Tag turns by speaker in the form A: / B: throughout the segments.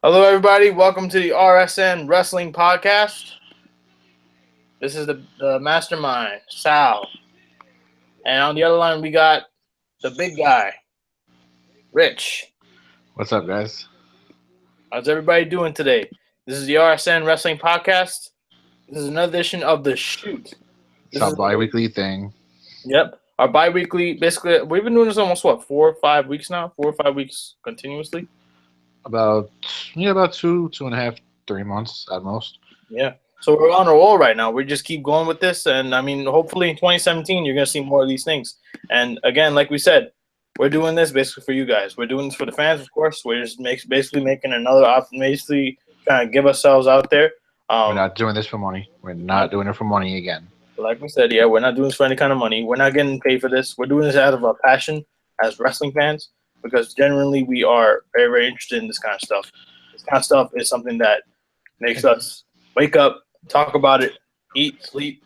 A: Hello, everybody. Welcome to the Rsn Wrestling Podcast. This is the mastermind, Sal. And on the other line, we got the big guy, Rich.
B: What's up, guys?
A: How's everybody doing today? This is the RSN Wrestling Podcast. This is another edition of the Shoot.
B: It's our bi-weekly thing.
A: Yep. Our bi-weekly, basically, we've been doing this almost, 4 or 5 weeks now? 4 or 5 weeks continuously?
B: About 2.5, 3 months at most.
A: Yeah. So we're on a roll right now. We just keep going with this. And, I mean, hopefully in 2017, you're going to see more of these things. And, again, like we said, we're doing this basically for you guys. We're doing this for the fans, of course. We're just basically making another basically trying to give ourselves out there.
B: We're not doing this for money. We're not doing it for money again.
A: Like we said, yeah, we're not doing this for any kind of money. We're not getting paid for this. We're doing this out of our passion as wrestling fans because generally we are very, very interested in this kind of stuff. This kind of stuff is something that makes us wake up, talk about it, eat, sleep,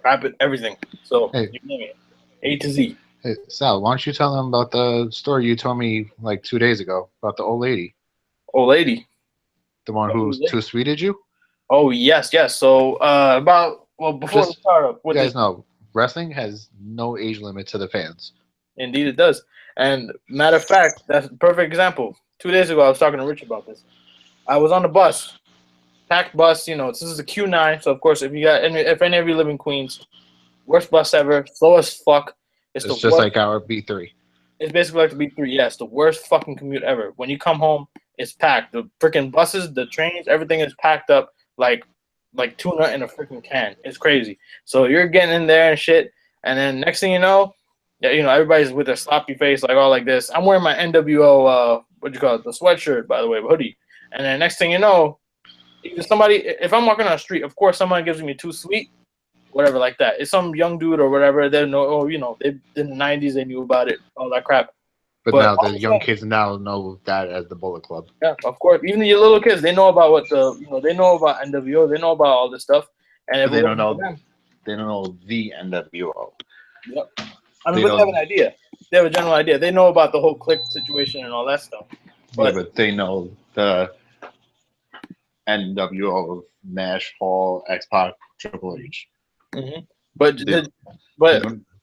A: wrap it, everything. So, you name it, A to Z.
B: Hey, Sal, why don't you tell them about the story you told me like 2 days ago about the old lady?
A: Old lady?
B: The one who too sweeted you?
A: Oh, yes. So, before we start up,
B: you guys know, wrestling has no age limit to the fans.
A: Indeed, it does. And matter of fact, that's a perfect example. 2 days ago, I was talking to Rich about this. I was on the bus, packed bus. You know, this is a Q9, so of course, if any of you live in Queens, worst bus ever, slow as fuck.
B: It's just like our B3.
A: It's basically like the B3. Yes, the worst fucking commute ever. When you come home, it's packed. The freaking buses, the trains, everything is packed up like tuna in a freaking can. It's crazy. So you're getting in there and shit, and then next thing you know, everybody's with their sloppy face, like all like this. I'm wearing my NWO, the sweatshirt, by the way, hoodie. And then next thing you know, if I'm walking on the street, of course, someone gives me too sweet, whatever, like that. It's some young dude or whatever. They know, they in the 90s, they knew about it, all that crap.
B: But now the young kids now know that as the Bullet Club.
A: Yeah, of course. Even the little kids, they know about they know about NWO. They know about all this stuff. And
B: they don't know the NWO.
A: Yep. I mean, but they have an idea. They have a general idea. They know about the whole clique situation and all that stuff.
B: But they know the NWO of Nash, Hall, X-Pac, Triple H.
A: Mm-hmm.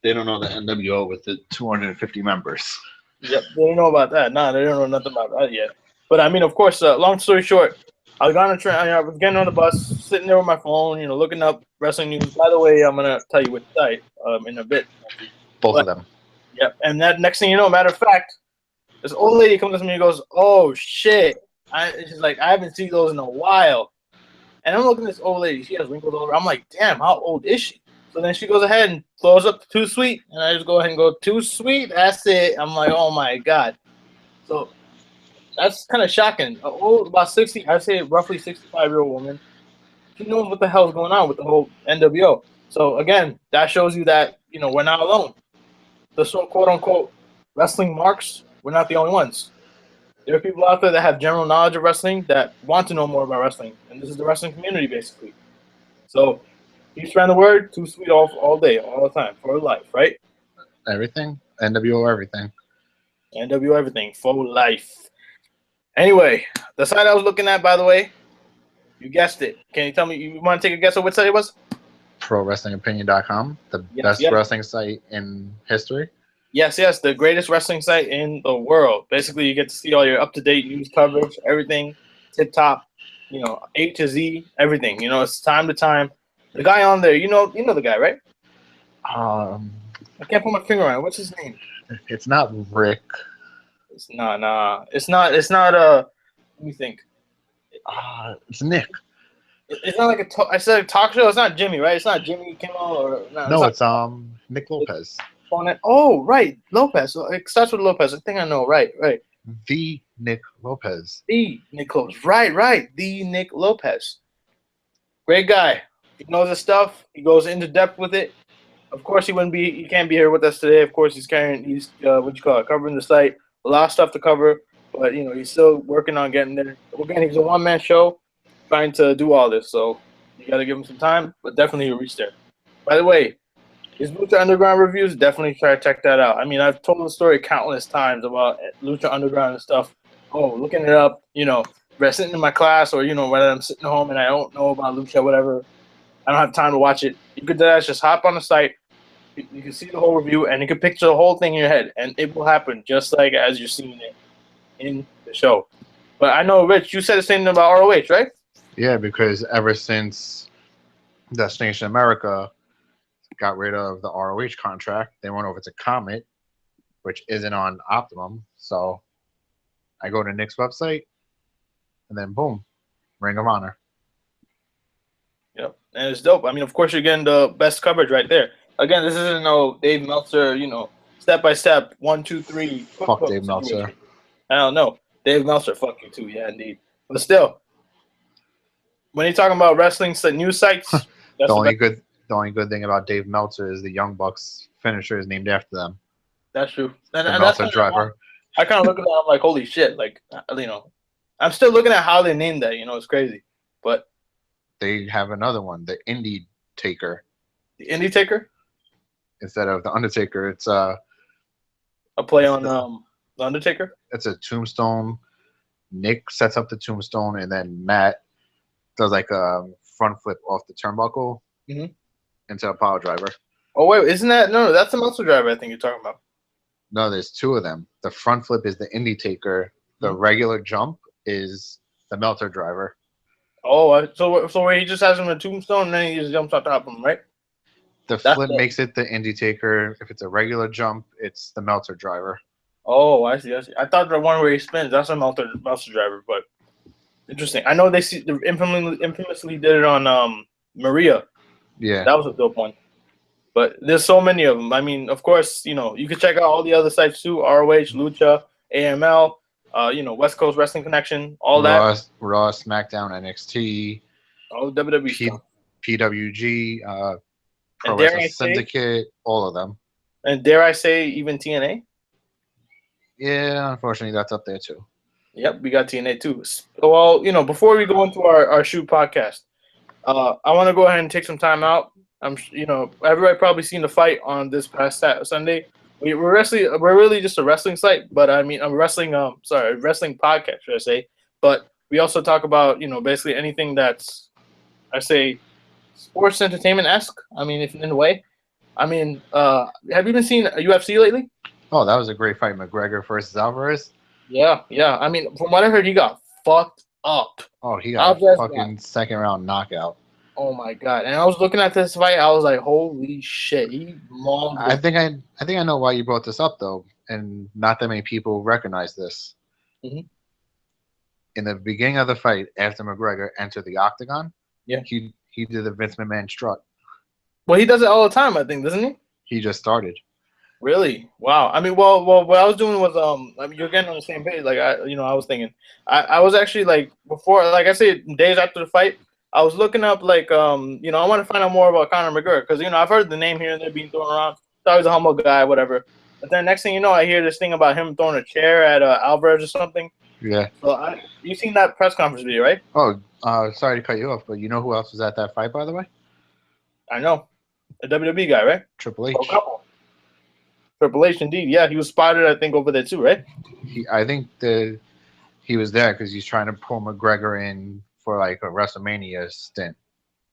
B: They don't know the NWO with the 250 members.
A: Yep, they don't know about that. Nah, they don't know nothing about that yet. But I mean, of course, long story short, I was on the train. I was getting on the bus, sitting there with my phone, looking up wrestling news. By the way, I'm gonna tell you which site in a bit.
B: Both of them.
A: Yep. And that next thing you know, matter of fact, this old lady comes up to me and goes, "Oh shit!" She's like, "I haven't seen those in a while." And I'm looking at this old lady. She has wrinkles all over. I'm like, "Damn, how old is she?" So then she goes ahead and throws up Too Sweet, and I just go ahead and go, "Too Sweet." That's it. I'm like, "Oh my god!" So that's kind of shocking. About 60, I'd say roughly 65-year-old woman. She knows what the hell is going on with the whole NWO. So again, that shows you that we're not alone. The quote unquote wrestling marks, we're not the only ones. There are people out there that have general knowledge of wrestling that want to know more about wrestling, and this is the wrestling community basically. So keep spreading the word. Too Sweet all day, all the time, for life, right?
B: Everything. NWO everything.
A: NWO everything, for life. Anyway, the site I was looking at, by the way, you guessed it. Can you tell me, you want to take a guess of what site it was?
B: ProWrestlingOpinion.com, the best wrestling site in history.
A: Yes, the greatest wrestling site in the world. Basically, you get to see all your up-to-date news coverage, everything, tip-top, A to Z, everything. It's time to time. The guy on there, you know the guy, right? I can't put my finger on it. What's his name?
B: It's not Rick.
A: It's not. It's not. Let me think.
B: It's Nick.
A: It's not like I said a talk show. It's not Jimmy, right? It's not Jimmy Kimmel or
B: no. It's Nick Lopez.
A: Oh, right, Lopez. So it starts with Lopez. I think I know. Right.
B: The Nick Lopez.
A: The Nick Lopez. Right. The Nick Lopez. Great guy. He knows his stuff. He goes into depth with it. Of course, he can't be here with us today. Of course, he's covering the site. A lot of stuff to cover, but he's still working on getting there. Again, he's a one-man show, trying to do all this. So you got to give him some time, but definitely he'll reach there. By the way, his Lucha Underground reviews, definitely try to check that out. I mean, I've told the story countless times about Lucha Underground and stuff. Oh, looking it up, sitting in my class or, whether I'm sitting home and I don't know about Lucha, whatever, I don't have time to watch it. You could just hop on the site. You can see the whole review and you can picture the whole thing in your head, and it will happen just like as you're seeing it in the show. But I know, Rich, you said the same thing about ROH, right?
B: Yeah, because ever since Destination America got rid of the ROH contract, they went over to Comet, which isn't on Optimum. So I go to Nick's website, and then boom, Ring of Honor.
A: Yep, and it's dope. I mean, of course, you're getting the best coverage right there. Again, this isn't no Dave Meltzer, step by step, 1, 2, 3.
B: Fuck Dave Meltzer.
A: I don't know. Dave Meltzer, fuck you too. Yeah, indeed. But still, when you're talking about wrestling news sites, that's
B: the only good thing about Dave Meltzer is the Young Bucks finisher is named after them.
A: That's true. And
B: Meltzer
A: that's
B: driver.
A: I kind of look at that. I'm like, holy shit! Like, I'm still looking at how they named that. It's crazy. But
B: they have another one, the Indie Taker.
A: The Indie Taker.
B: Instead of the Undertaker, it's
A: a play on the Undertaker.
B: It's a tombstone. Nick sets up the tombstone, and then Matt does like a front flip off the turnbuckle into a power driver.
A: Oh wait, isn't that no? That's the Meltzer driver. I think you're talking about.
B: No, there's two of them. The front flip is the Indie Taker. The regular jump is the Meltzer driver.
A: Oh, so where he just has him in a tombstone and then he just jumps on top of him, right?
B: The flip makes it the Indie Taker. If it's a regular jump, it's the Meltzer driver.
A: Oh, I see. I thought the one where he spins, that's a Meltzer driver, but interesting. I know they infamously did it on Maria.
B: Yeah.
A: That was a dope one. But there's so many of them. I mean, of course, you can check out all the other sites too, ROH, Lucha, AML, West Coast Wrestling Connection, all that.
B: Raw, SmackDown, NXT.
A: All the WWE stuff.
B: PWG, Pro Wrestling Syndicate, all of them.
A: And dare I say, even TNA?
B: Yeah, unfortunately, that's up there too.
A: Yep, we got TNA too. Well, before we go into our shoot podcast, I want to go ahead and take some time out. Everybody probably seen the fight on this past Sunday. We're really just a wrestling site, but I mean, wrestling podcast, should I say? But we also talk about, basically anything that's, I say, sports entertainment-esque. I mean, if in a way. I mean, have you been seeing UFC lately?
B: Oh, that was a great fight, McGregor versus Alvarez.
A: Yeah. I mean, from what I heard, he got fucked up.
B: Oh, he got a fucking second round knockout.
A: Oh my god! And I was looking at this fight, I was like, "Holy shit!" He mauled.
B: I think I know why you brought this up though, and not that many people recognize this.
A: Mm-hmm.
B: In the beginning of the fight, after McGregor entered the octagon,
A: yeah,
B: he did the Vince McMahon strut.
A: Well, he does it all the time, I think, doesn't he?
B: He just started.
A: Really? Wow. I mean, well, what I was doing was, I mean, you're getting on the same page. Like I was thinking, I was actually like before, like I said, days after the fight. I was looking up, like, I want to find out more about Conor McGregor because, I've heard the name here and there being thrown around. Thought he was a humble guy, whatever. But then next thing you know, I hear this thing about him throwing a chair at Alvarez or something.
B: Yeah.
A: So you seen that press conference video, right?
B: Oh, sorry to cut you off, but you know who else was at that fight, by the way?
A: I know. A WWE guy, right?
B: Triple H.
A: Oh, Triple H, indeed. Yeah, he was spotted, I think, over there too, right?
B: I think he was there because he's trying to pull McGregor in for like a WrestleMania stint.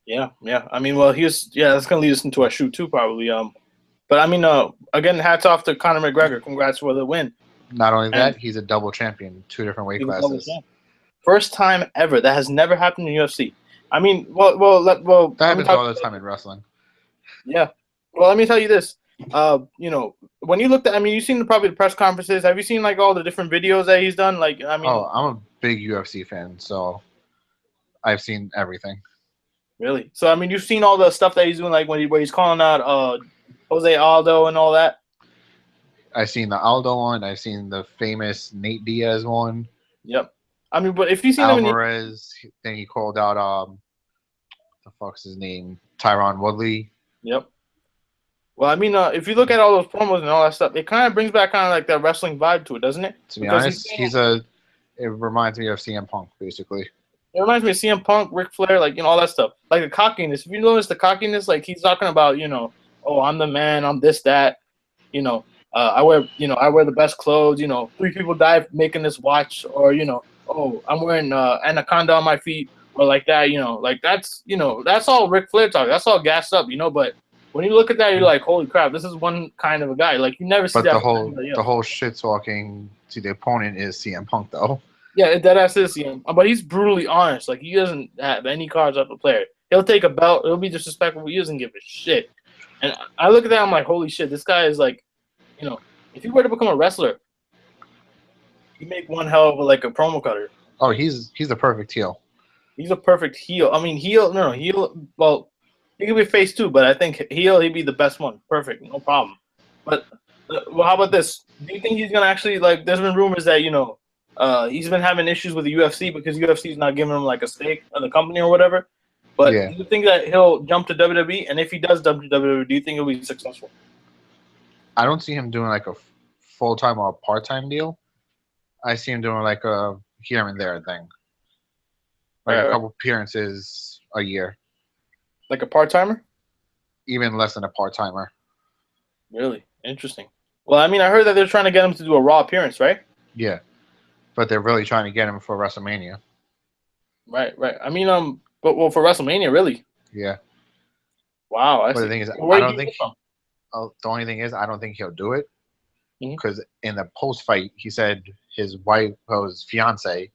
A: Yeah. I mean, well, that's gonna lead us into our shoot too, probably. But I mean, again, hats off to Conor McGregor. Congrats for the win.
B: Not only that, he's a double champion, 2 different weight classes.
A: First time ever. That has never happened in UFC. I mean, well,
B: that happens all the time in wrestling.
A: Yeah. Well, let me tell you this. When you looked at, I mean, you've seen probably the press conferences. Have you seen like all the different videos that he's done? Like, I mean,
B: I'm a big UFC fan, so I've seen everything.
A: Really? So, I mean, you've seen all the stuff that he's doing, like where he's calling out Jose Aldo and all that.
B: I've seen the Aldo one. I've seen the famous Nate Diaz one.
A: Yep. I mean, but if you see
B: Alvarez, then he called out the fuck's his name, Tyron Woodley.
A: Yep. Well, I mean, if you look at all those promos and all that stuff, it kind of brings back kind of like that wrestling vibe to it, doesn't it?
B: To be honest, it reminds me of CM Punk, basically.
A: It reminds me of CM Punk, Ric Flair, like, all that stuff. Like the cockiness. If you notice the cockiness, like he's talking about, oh, I'm the man, I'm this, that, I wear the best clothes, 3 people died making this watch, or, oh, I'm wearing anaconda on my feet or like that, like that's that's all Ric Flair talk. That's all gassed up, But when you look at that, you're like, holy crap, this is one kind of a guy. Like you never see
B: But
A: that
B: the
A: from
B: whole
A: anybody
B: the
A: else.
B: whole shit talking to the opponent is CM Punk though.
A: Yeah, that ass is him. But he's brutally honest. Like he doesn't have any cards off the player. He'll take a belt. He'll be disrespectful. He doesn't give a shit. And I look at that. I'm like, holy shit, this guy is like, if you were to become a wrestler, you make one hell of a promo cutter.
B: Oh, he's the perfect heel.
A: He's a perfect heel. I mean, heel. No, heel. Well, he could be face too, but I think heel. He'd be the best one. Perfect, no problem. But well, how about this? Do you think he's gonna actually There's been rumors that he's been having issues with the UFC because UFC is not giving him a stake of the company or whatever. But
B: Yeah.
A: do you think that he'll jump to WWE? And if he does jump to WWE, do you think he'll be successful?
B: I don't see him doing a full-time or a part-time deal. I see him doing a here and there thing. A couple appearances a year.
A: Like a part-timer?
B: Even less than a part-timer.
A: Really? Interesting. Well, I mean, I heard that they're trying to get him to do a Raw appearance, right?
B: Yeah. But they're really trying to get him for WrestleMania.
A: Right. I mean, but for WrestleMania, really?
B: Yeah.
A: Wow.
B: But the thing is, the only thing is, I don't think he'll do it because in the post-fight, he said his wife, his fiance,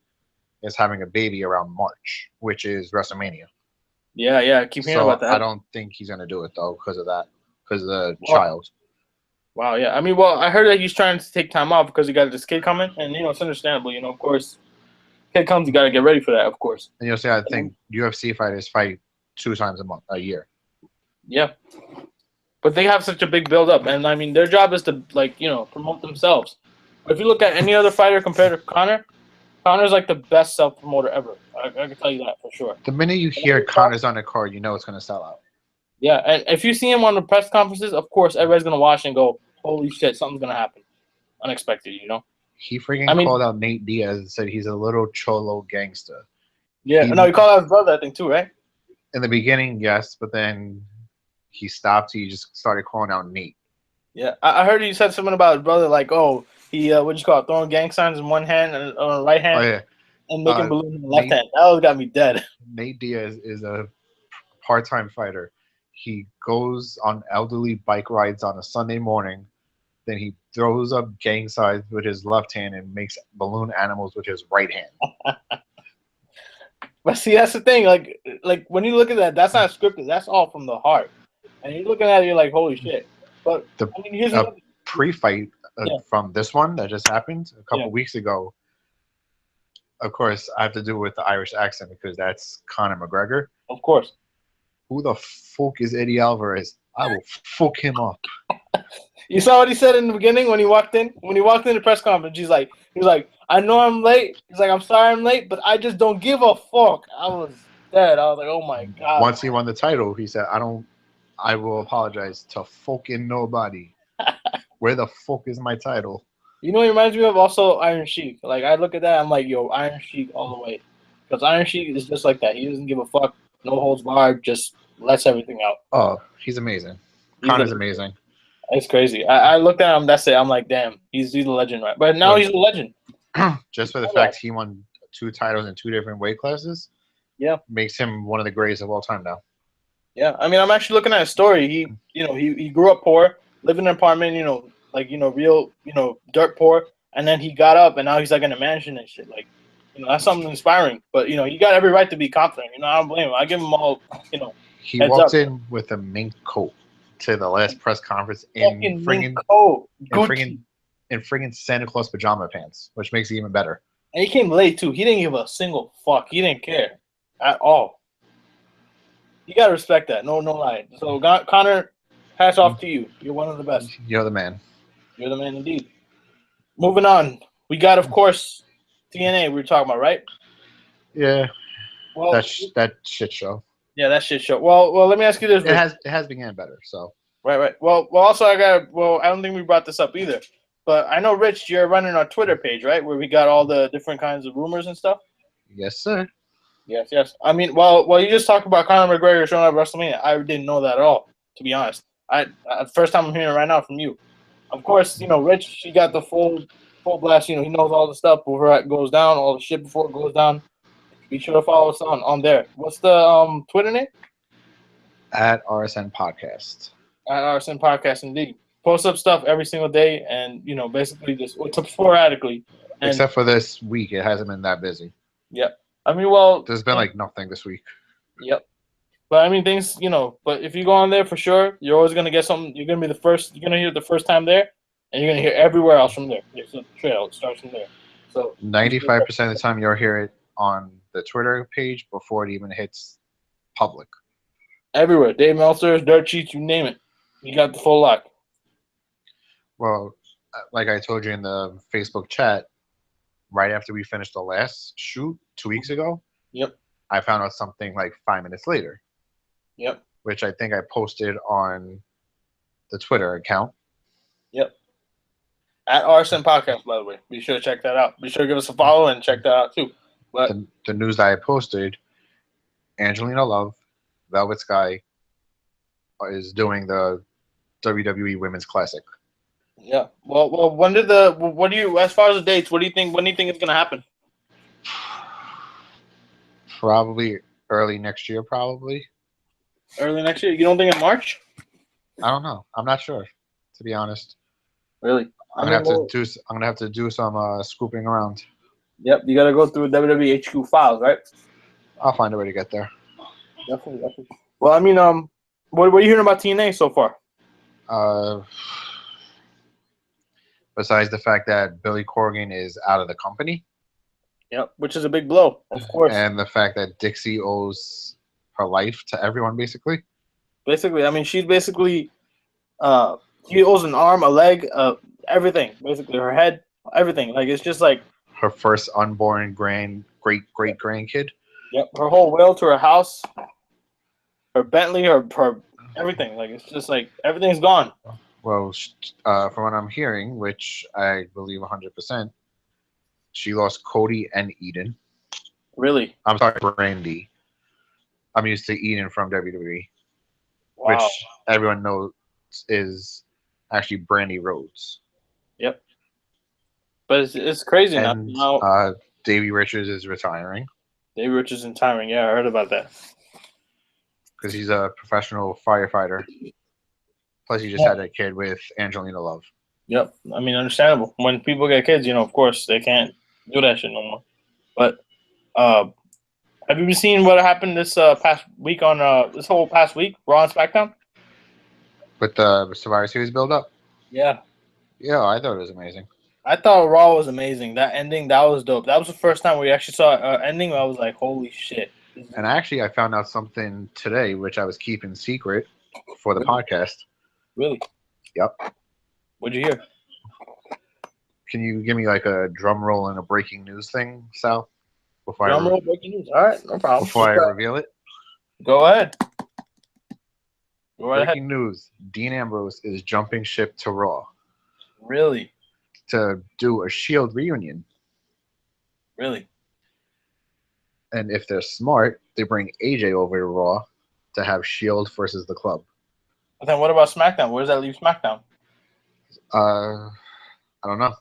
B: is having a baby around March, which is WrestleMania.
A: Yeah. I keep hearing about that.
B: I don't think he's gonna do it though because of that, because of the child.
A: Wow. Yeah. I mean, I heard that he's trying to take time off because he got this kid coming, and it's understandable. Of course, kid comes, you got to get ready for that, of course.
B: And you'll see, I think UFC fighters fight 2 times a year.
A: Yeah. But they have such a big build-up, and I mean, their job is to promote themselves. But if you look at any other fighter compared to Conor's like the best self-promoter ever. I can tell you that for sure.
B: The minute you hear Conor's on the card, you know it's going to sell out.
A: Yeah, and if you see him on the press conferences, of course, everybody's going to watch and go, holy shit, something's going to happen. Unexpected,
B: He freaking called out Nate Diaz and said he's a little cholo gangster.
A: Yeah, he called out his brother, I think, too, right?
B: In the beginning, yes, but then he stopped. He just started calling out Nate.
A: Yeah, I heard he said something about his brother, he throwing gang signs in one hand and on the right hand, and making balloons in the left hand. That always got me dead.
B: Nate Diaz is a part-time fighter. He goes on elderly bike rides on a Sunday morning. Then he throws up gang signs with his left hand and makes balloon animals with his right hand.
A: But see, that's the thing. Like when you look at that, that's not scripted. That's all from the heart. And you're looking at it, you're like, holy shit. But here's
B: pre-fight from this one that just happened a couple weeks ago. Of course, I have to do it with the Irish accent because that's Conor McGregor.
A: Of course. Who
B: the fuck is Eddie Alvarez? I will fuck him up.
A: You saw what he said in the beginning when he walked in? When he walked in the press conference, he was like, I know I'm late. He's like, I'm sorry I'm late, but I just don't give a fuck. I was dead. I was like, oh my God.
B: Once he won the title, he said, I will apologize to fucking nobody. Where the fuck is my title?
A: It reminds me of also Iron Sheik. Like, I look at that, I'm like, yo, Iron Sheik all the way. Because Iron Sheik is just like that. He doesn't give a fuck. No holds barred. Just lets everything out.
B: Oh, he's amazing. Conor's amazing.
A: It's crazy. I looked at him. That's it. I'm like, damn, he's a legend, right? But now he's a legend.
B: Just for the fact he won 2 titles in 2 different weight classes.
A: Yeah,
B: makes him one of the greatest of all time now.
A: Yeah, I mean, I'm actually looking at his story. He grew up poor, lived in an apartment, real, dirt poor, and then he got up, and now he's like in a mansion and shit. Like, that's something inspiring. But he got every right to be confident. I don't blame him. I give him all,
B: He walked in with a mink coat to the last press conference in friggin' Santa Claus pajama pants, which makes it even better.
A: And he came late too. He didn't give a single fuck. He didn't care at all. You gotta respect that. No lie. So Conor, hats off to you. You're one of the best.
B: You're the man.
A: You're the man indeed. Moving on, we got, of course, TNA. We were talking about, right?
B: Yeah. Well, that shit show.
A: Yeah, that shit show. Well, let me ask you this.
B: It has began better. So.
A: Right. Well, also I don't think we brought this up either. But I know, Rich, you're running our Twitter page, right, where we got all the different kinds of rumors and stuff.
B: Yes, sir.
A: Yes. I mean, well, you just talked about Conor McGregor showing up at WrestleMania. I didn't know that at all, to be honest. First time I'm hearing it right now from you. Of course, Rich, she got the full full blast. He knows all the stuff before it goes down, all the shit before it goes down. Be sure to follow us on there. What's the Twitter name?
B: At Rsn Podcast.
A: At Rsn Podcast, indeed. Post up stuff every single day, and basically just sporadically. And,
B: except for this week, it hasn't been that busy.
A: Yep. I mean, well,
B: there's been like nothing this week.
A: Yep. But I mean, things, But if you go on there for sure, you're always gonna get something. You're gonna be the first. You're gonna hear it the first time there, and you're gonna hear everywhere else from there. It's a trail. It starts from there. So
B: 95% of the time, you'll hear it on the Twitter page before it even hits public.
A: Everywhere, Dave Meltzer's, Dirt Sheets, you name it, you got the full lot.
B: Well, like I told you in the Facebook chat, right after we finished the last shoot 2 weeks ago.
A: Yep.
B: I found out something like 5 minutes later.
A: Yep.
B: Which I think I posted on the Twitter account.
A: Yep. At Rsn Podcast, by the way. Be sure to check that out. Be sure to give us a follow and check that out too. But
B: the news that I posted, Angelina Love, Velvet Sky, is doing the WWE Women's Classic.
A: Yeah. Well, what do you, as far as the dates, when do you think it's gonna happen?
B: Probably early next year, probably.
A: Early next year? You don't think in March?
B: I don't know. I'm not sure, to be honest.
A: Really?
B: I'm gonna have to do some scooping around.
A: Yep, you gotta go through WWE HQ files, right?
B: I'll find a way to get there.
A: Definitely. Well, I mean, what are you hearing about TNA so far?
B: Besides the fact that Billy Corgan is out of the company.
A: Yep, which is a big blow, of course.
B: And the fact that Dixie owes her life to everyone, basically.
A: Basically, I mean, she's basically, she owes an arm, a leg, everything. Basically, her head, everything. Like, it's just like
B: her first unborn great grandkid.
A: Yep, her whole will to her house, her Bentley, her everything. Like, it's just like everything's gone.
B: Well, from what I'm hearing, which I believe 100%, she lost Cody and Eden.
A: Really?
B: I'm sorry, Brandy. I'm used to Eden from WWE,
A: wow.
B: Which everyone knows is actually Brandy Rhodes.
A: Yep. But it's crazy
B: and,
A: now.
B: Davey Richards is retiring.
A: Davey Richards is retiring. Yeah, I heard about that.
B: Because he's a professional firefighter. Plus, he just had a kid with Angelina Love.
A: Yep. I mean, understandable. When people get kids, of course, they can't do that shit no more. But have you seen what happened this past week on this whole past week, Raw and SmackDown?
B: With the Survivor Series build-up?
A: Yeah.
B: Yeah, I thought it was amazing.
A: I thought Raw was amazing. That ending, that was dope. That was the first time we actually saw an ending where I was like, holy shit.
B: And actually, I found out something today, which I was keeping secret for the podcast.
A: Really?
B: Yep.
A: What'd you hear?
B: Can you give me like a drum roll and a breaking news thing, Sal?
A: Drum roll, breaking news. All right, no problem.
B: Before I reveal it?
A: Go ahead. Go right
B: breaking news. Dean Ambrose is jumping ship to Raw.
A: Really?
B: To do a Shield reunion.
A: Really?
B: And if they're smart, they bring AJ over to Raw to have Shield versus the club.
A: But then what about SmackDown? Where does that leave SmackDown?
B: I don't know.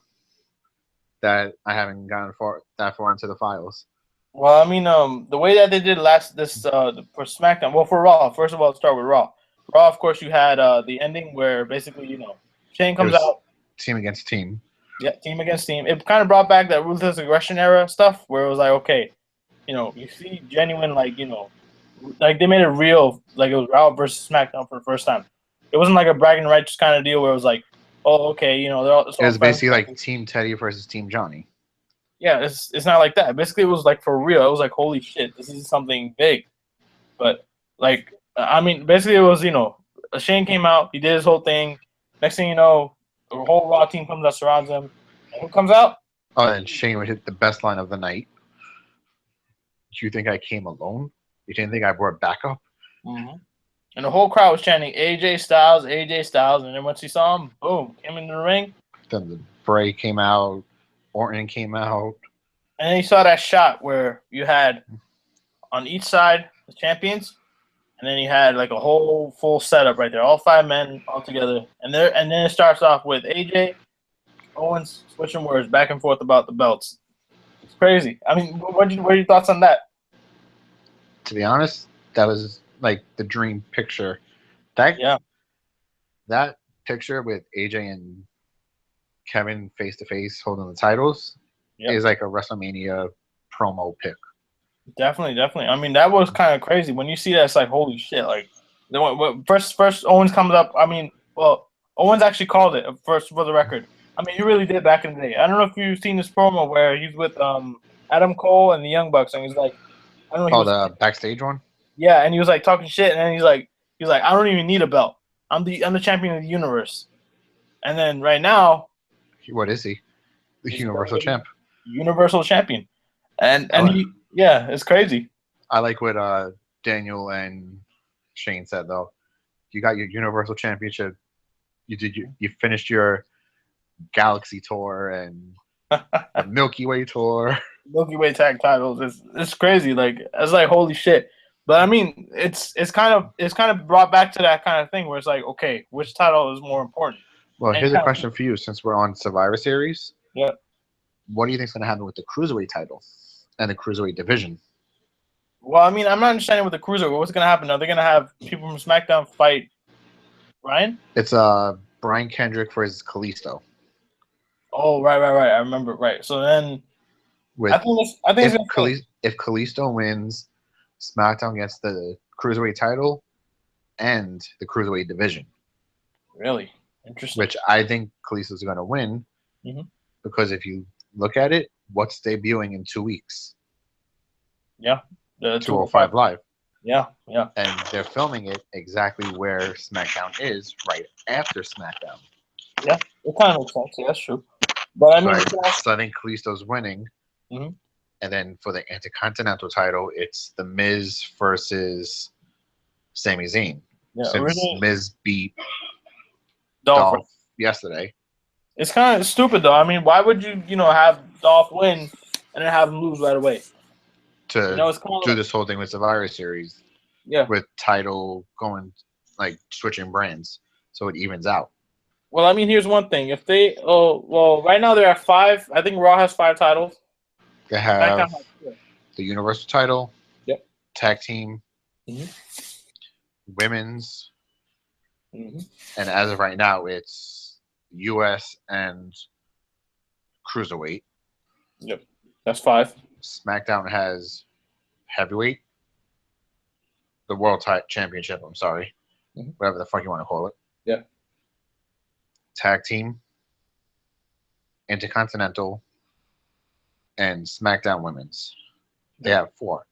B: That I haven't gotten that far into the files.
A: Well, I mean, the way that they did for SmackDown. Well, for Raw, first of all, let's start with Raw. Raw, of course, you had the ending where basically, Shane comes out.
B: Team against team.
A: Yeah, team against team. It kind of brought back that Ruthless Aggression era stuff where it was like, okay, you see genuine, like they made it real, like it was Raw versus SmackDown for the first time. It wasn't like a bragging rights kind of deal where it was like, oh, okay, they're all. It
B: was basically like Team Teddy versus Team Johnny.
A: Yeah, it's not like that. Basically, it was like for real. It was like, holy shit, this is something big. But like, I mean, basically, it was Shane came out, he did his whole thing. Next thing you know, the whole Raw team comes out, surrounds him. And who comes out?
B: Oh, and Shane would hit the best line of the night. Do you think I came alone? You didn't think I brought backup?
A: Mm-hmm. And the whole crowd was chanting AJ Styles, AJ Styles. And then once he saw him, boom, came into the ring.
B: Then the Bray came out. Orton came out.
A: And then you saw that shot where you had on each side the champions. And then you had like a whole full setup right there. All 5 men all together. And then it starts off with AJ, Owens switching words back and forth about the belts. It's crazy. I mean, what are your thoughts on that?
B: To be honest, that was like the dream picture. That picture with AJ and Kevin face to face holding the titles is like a WrestleMania promo pick.
A: Definitely. I mean, that was kind of crazy. When you see that, it's like, holy shit. Like, first Owens comes up. I mean, well, Owens actually called it first for the record. I mean, he really did back in the day. I don't know if you've seen this promo where he's with Adam Cole and the Young Bucks, and he's like, I don't know.
B: The backstage one?
A: Yeah, and he was like talking shit, and then he's like, I don't even need a belt. I'm the champion of the universe. And then right now,
B: what is he? The Universal Champ.
A: Universal Champion. And it's crazy.
B: I like what Daniel and Shane said though. You got your Universal Championship. You finished your Galaxy tour and the Milky Way tour.
A: Milky Way tag titles. It's crazy. Like it's like holy shit. But I mean, it's kind of brought back to that kind of thing where it's like, okay, which title is more important?
B: Well, here's a question for you, since we're on Survivor Series.
A: Yeah.
B: What do you think's going to happen with the Cruiserweight title and the Cruiserweight division?
A: Well, I mean, I'm not understanding with the Cruiserweight. What's going to happen? Are they going to have people from SmackDown fight Brian?
B: It's Brian Kendrick versus Kalisto.
A: Oh, right. I remember. Right. So then, I think
B: if Kalisto wins, SmackDown gets the Cruiserweight title and the Cruiserweight division.
A: Really? Interesting.
B: Which I think Kalisto's going to win because if you look at it, what's debuting in 2 weeks?
A: Yeah.
B: 205 Live.
A: Yeah.
B: And they're filming it exactly where SmackDown is right after SmackDown.
A: Yeah, it kind of makes sense. Yeah, that's true. But I mean,
B: so I think Kalisto's winning. And then for the Intercontinental title, it's The Miz versus Sami Zayn.
A: Yeah,
B: since Miz beat Dolph yesterday.
A: It's kind of stupid, though. I mean, why would you have Dolph win and then have him lose right away?
B: To do this whole thing with Survivor Series.
A: Yeah.
B: With title going, like, switching brands. So it evens out.
A: Well, I mean, here's one thing. If they, right now there are 5. I think Raw has 5 titles.
B: They have the Universal title.
A: Yep.
B: Tag team. Women's. And as of right now, it's U.S. and Cruiserweight.
A: Yep. That's 5.
B: SmackDown has Heavyweight. The World Championship, I'm sorry. Whatever the fuck you want to call it.
A: Yeah.
B: Tag Team. Intercontinental. And SmackDown Women's. They have 4.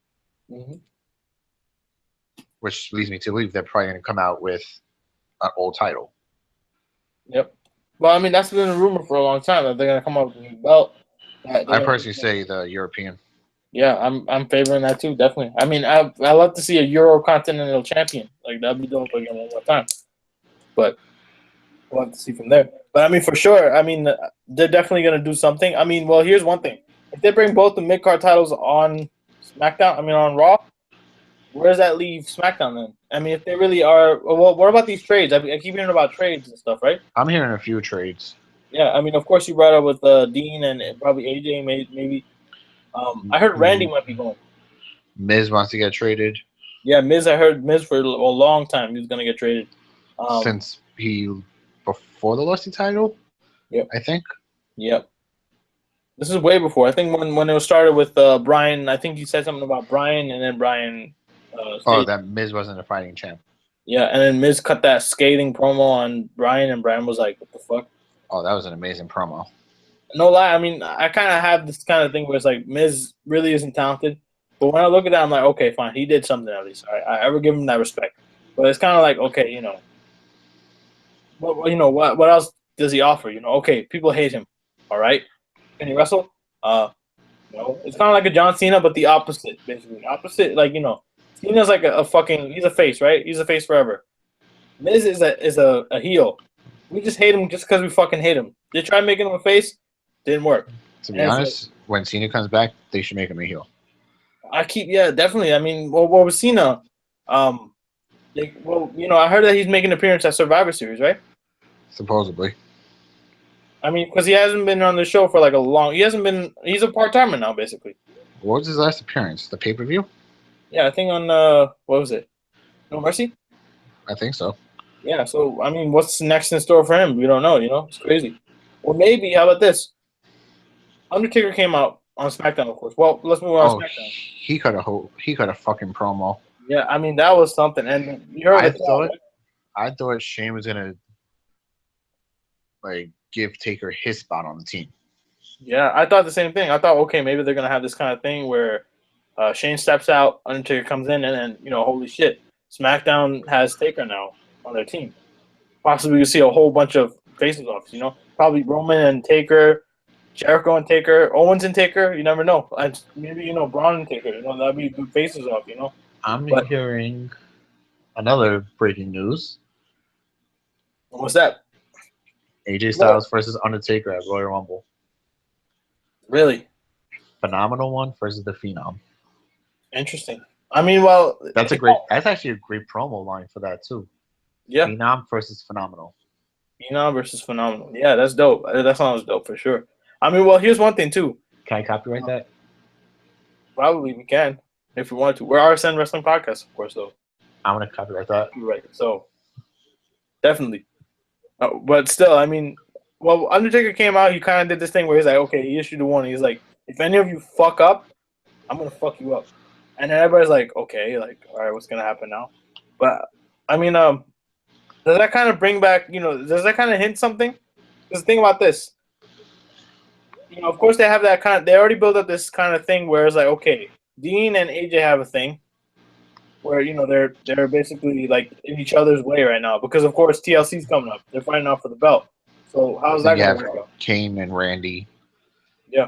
B: Which leads me to believe they're probably going to come out with an old title.
A: Yep. Well, I mean, that's been a rumor for a long time that they're going to come up with a new belt.
B: I personally say the European.
A: Yeah, I'm favoring that too, definitely. I mean, I love to see a Euro Continental champion. Like, that'd be dope again one more time. But we'll have to see from there. But, I mean, for sure, I mean, they're definitely going to do something. I mean, well, here's one thing. If they bring both the mid-card titles on SmackDown, on Raw, where does that leave SmackDown then? I mean, if they really are, well, what about these trades? I keep hearing about trades and stuff, right?
B: I'm hearing a few trades.
A: Yeah, I mean, of course, you brought up with Dean and probably AJ, maybe. I heard Randy might be going.
B: Miz wants to get traded.
A: Yeah, Miz. I heard Miz for a long time he was going to get traded.
B: Since before the Lusty title.
A: Yep.
B: I think.
A: Yep. This is way before. I think when it was started with Brian. I think he said something about Brian, and then Brian.
B: That Miz wasn't a fighting champ.
A: Yeah, and then Miz cut that scathing promo on Brian, and Brian was like, "What the fuck?"
B: Oh, that was an amazing promo.
A: No lie, I mean, I kind of have this kind of thing where it's like Miz really isn't talented, but when I look at that, I'm like, okay, fine, he did something at least. I ever give him that respect, but it's kind of like, okay, what else does he offer? Okay, people hate him. All right, can he wrestle? It's kind of like a John Cena, but the opposite, basically. Opposite, like Cena's like a fucking. He's a face, right? He's a face forever. Miz is a heel. We just hate him just because we fucking hate him. They tried making him a face. Didn't work.
B: To be honest, when Cena comes back, they should make him a heel.
A: Definitely. I mean, what was Cena? I heard that he's making an appearance at Survivor Series, right?
B: Supposedly.
A: I mean, because he hasn't been on the show for like a long. He hasn't been. He's a part timer now, basically.
B: What was his last appearance? The pay-per-view?
A: Yeah, I think on what was it? No Mercy.
B: I think so.
A: Yeah. So I mean, what's next in store for him? We don't know. It's crazy. Or maybe how about this? Undertaker came out on SmackDown, of course. Well, let's move on to
B: Oh,
A: SmackDown.
B: he cut a fucking promo.
A: Yeah, I mean that was something. And you heard
B: I
A: the crowd,
B: thought
A: right?
B: I thought Shane was gonna like give Taker his spot on the team.
A: Yeah, I thought the same thing. I thought, okay, maybe they're gonna have this kind of thing where Shane steps out, Undertaker comes in, and then holy shit, SmackDown has Taker now on their team. Possibly you see a whole bunch of faces off. Probably Roman and Taker, Jericho and Taker, Owens and Taker. You never know. And maybe Braun and Taker. That'd be good faces off.
B: I'm
A: But
B: hearing another breaking news:
A: what's that?
B: AJ Styles versus Undertaker at Royal Rumble.
A: Really
B: Phenomenal one versus the Phenom.
A: interesting. I mean, well,
B: That's actually a great promo line for that too.
A: Yeah.
B: Phenom versus Phenomenal.
A: Phenom versus Phenomenal. Yeah, that's dope. That sounds dope for sure. I mean, well, here's one thing too.
B: Can I copyright that?
A: Probably we can if we want to. We're Rsn Wrestling Podcast, of course, though.
B: I'm gonna copyright that.
A: Right. So definitely. But still, I mean, well, Undertaker came out. He kind of did this thing where he's like, okay, he issued a warning. He's like, if any of you fuck up, I'm gonna fuck you up. And then everybody's like, okay, like, all right, what's gonna happen now? But I mean, does that kind of bring back, does that kind of hint something? Because think about this. Of course they have that kind of. They already built up this kind of thing where it's like, okay, Dean and AJ have a thing where they're basically like in each other's way right now because of course TLC's coming up. They're fighting out for the belt. So how's that going to work out?
B: Kane and Randy.
A: Yeah.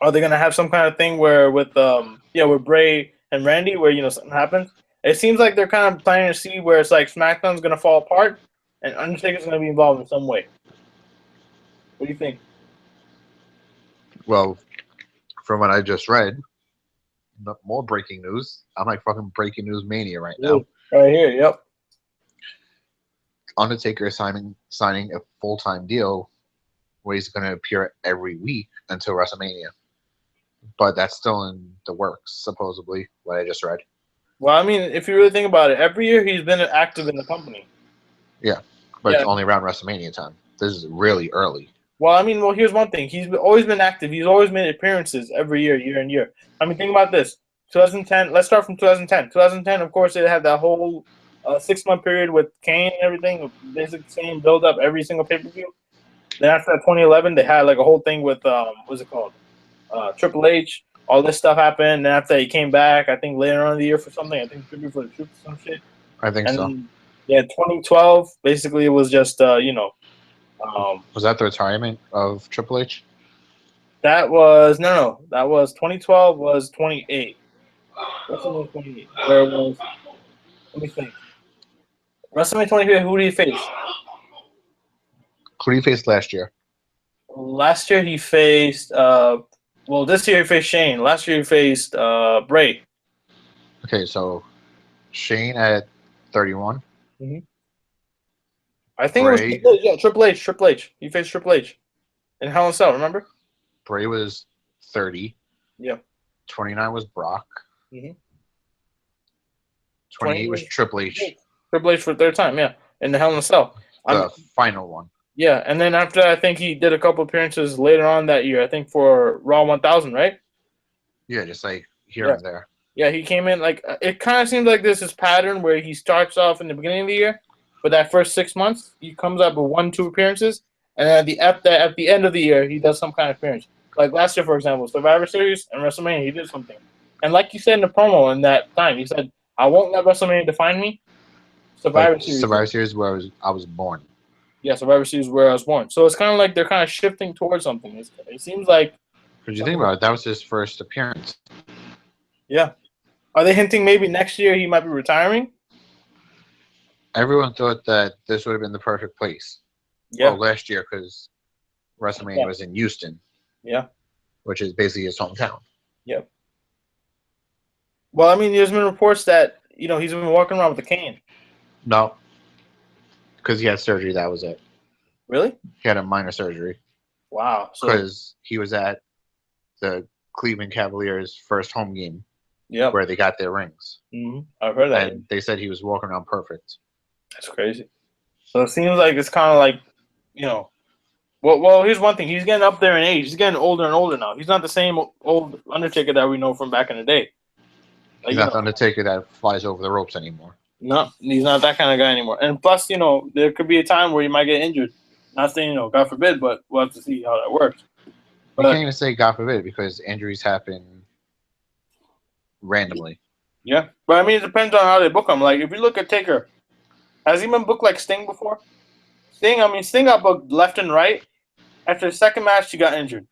A: Are they going to have some kind of thing where with Bray and Randy where something happens? It seems like they're kind of planning to see where it's like SmackDown's going to fall apart and Undertaker's going to be involved in some way. What do you think?
B: Well, from what I just read, more breaking news. I'm like fucking breaking news mania right now.
A: Right here, yep.
B: Undertaker is signing a full-time deal where he's going to appear every week until WrestleMania. But that's still in the works, supposedly, what I just read.
A: Well, I mean, if you really think about it, every year he's been active in the company.
B: Yeah, but it's only around WrestleMania time. This is really early.
A: Well, I mean, here's one thing. He's always been active. He's always made appearances every year, year and year. I mean, think about this. 2010. Let's start from 2010. 2010, of course, it had that whole 6-month period with Kane and everything. Basically, same build up every single pay per view. Then after that, 2011, they had like a whole thing with what's it called? Triple H. All this stuff happened. And after he came back, I think later on in the year for something. I think Tribute for the Troops or some shit.
B: I think so.
A: Yeah, 2012. Basically, it was just
B: was that the retirement of Triple H?
A: That was no. That was 2012. Was 28. WrestleMania 28. Where was? Let me think. WrestleMania 28. Who did he face?
B: Who did he face last year?
A: Last year he faced. Well, this year he faced Shane. Last year he faced Bray.
B: Okay, so Shane at 31.
A: Mm-hmm. I think Bray, it was Triple H. Triple H. He faced Triple H in Hell in a Cell. Remember?
B: Bray was 30.
A: Yeah.
B: 29 was Brock.
A: Mm-hmm.
B: 28 was Triple H.
A: Triple H for the third time, yeah, in the Hell in a Cell.
B: The final one.
A: Yeah, and then after that, I think he did a couple appearances later on that year. I think for Raw 1000, right?
B: Yeah, just like here and there.
A: Yeah, he came in like it kind of seems like this is pattern where he starts off in the beginning of the year. For that first 6 months, he comes up with 1-2 appearances, and at the end of the year, he does some kind of appearance. Like last year, for example, Survivor Series and WrestleMania, he did something. And like you said in the promo in that time, he said, "I won't let WrestleMania define me." Survivor Series,
B: where I was born.
A: Yeah, Survivor Series where I was born. So it's kind of like they're kind of shifting towards something. It seems like.
B: What do you think about it? That was his first appearance.
A: Yeah, are they hinting maybe next year he might be retiring?
B: Everyone thought that this would have been the perfect place.
A: Yeah.
B: Well, last year because WrestleMania was in Houston.
A: Yeah.
B: Which is basically his hometown.
A: Yep. Well, I mean, there's been reports that he's been walking around with a cane.
B: No. Because he had surgery, that was it.
A: Really?
B: He had a minor surgery
A: Wow. So
B: because he was at the Cleveland Cavaliers' first home game
A: yeah,
B: where they got their rings,
A: I've heard that.
B: and they said he was walking around perfect.
A: That's crazy. So it seems like it's kind of like, you know, well, here's one thing. He's getting up there in age. He's getting older and older now. He's not the same old Undertaker that we know from back in the day. Like,
B: He's not the Undertaker that flies over the ropes anymore.
A: no, he's not that kind of guy anymore. And plus, there could be a time where he might get injured. Not saying, God forbid, but we'll have to see how that works.
B: You can't even say God forbid because injuries happen randomly.
A: Yeah, but I mean, it depends on how they book him. Like, if you look at Taker, has he been booked like Sting before? Sting got booked left and right. After the second match, he got injured.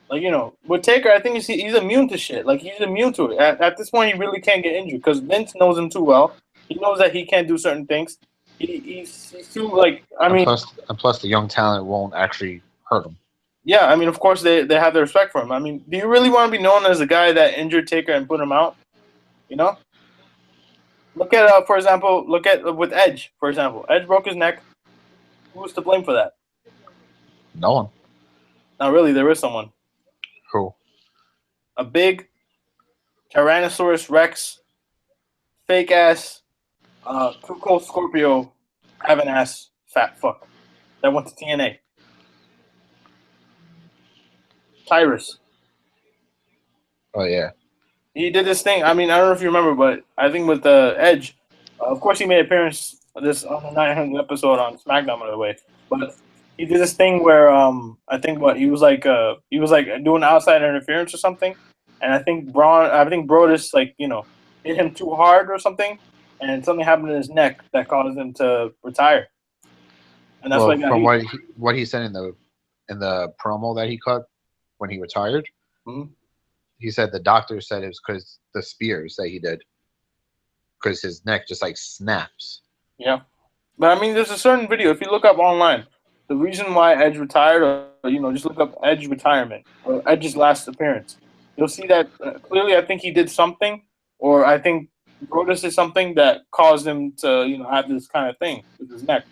A: Like, with Taker, I think he's immune to shit. Like, he's immune to it. At this point, he really can't get injured because Vince knows him too well. He knows that he can't do certain things. He's too, like,
B: and plus, the young talent won't actually hurt him.
A: Yeah, I mean, of course, they have their respect for him. I mean, do you really want to be known as the guy that injured Taker and put him out? Look at, for example, with Edge, for example. Edge broke his neck. Who's to blame for that?
B: No one.
A: Not really. There is someone.
B: Who?
A: A big Tyrannosaurus Rex, fake ass, too cold Scorpio, having ass fat fuck that went to TNA. Tyrus.
B: Oh yeah.
A: He did this thing. I mean, I don't know if you remember, but I think with Edge, of course, he made an appearance on the 900th episode on SmackDown, by the way. But he did this thing where I think he was like doing outside interference or something, and I think Brodus hit him too hard or something, and something happened in his neck that caused him to retire. And that's
B: from what he said in the promo that he cut when he retired.
A: Mm-hmm.
B: He said the doctor said it was because the spears that he did, because his neck just like snaps.
A: Yeah, but I mean, there's a certain video if you look up online, the reason why Edge retired, or just look up Edge retirement or Edge's last appearance. You'll see that clearly. I think he did something, or I think Brodus did something that caused him to have this kind of thing with his neck.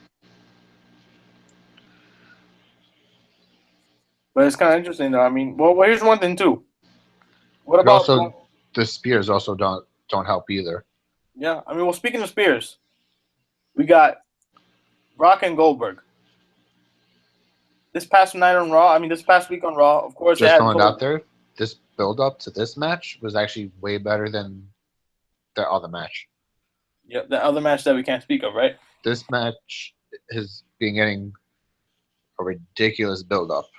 A: But it's kind of interesting, though. I mean, well, here's one thing too. What about
B: the spears? Also don't help either.
A: Yeah, I mean, well, speaking of spears, we got Brock and Goldberg. This past night on Raw, this past week on Raw, of course.
B: Just throwing it out there, this build up to this match was actually way better than the other match.
A: Yeah, the other match that we can't speak of, right?
B: This match has been getting a ridiculous build up.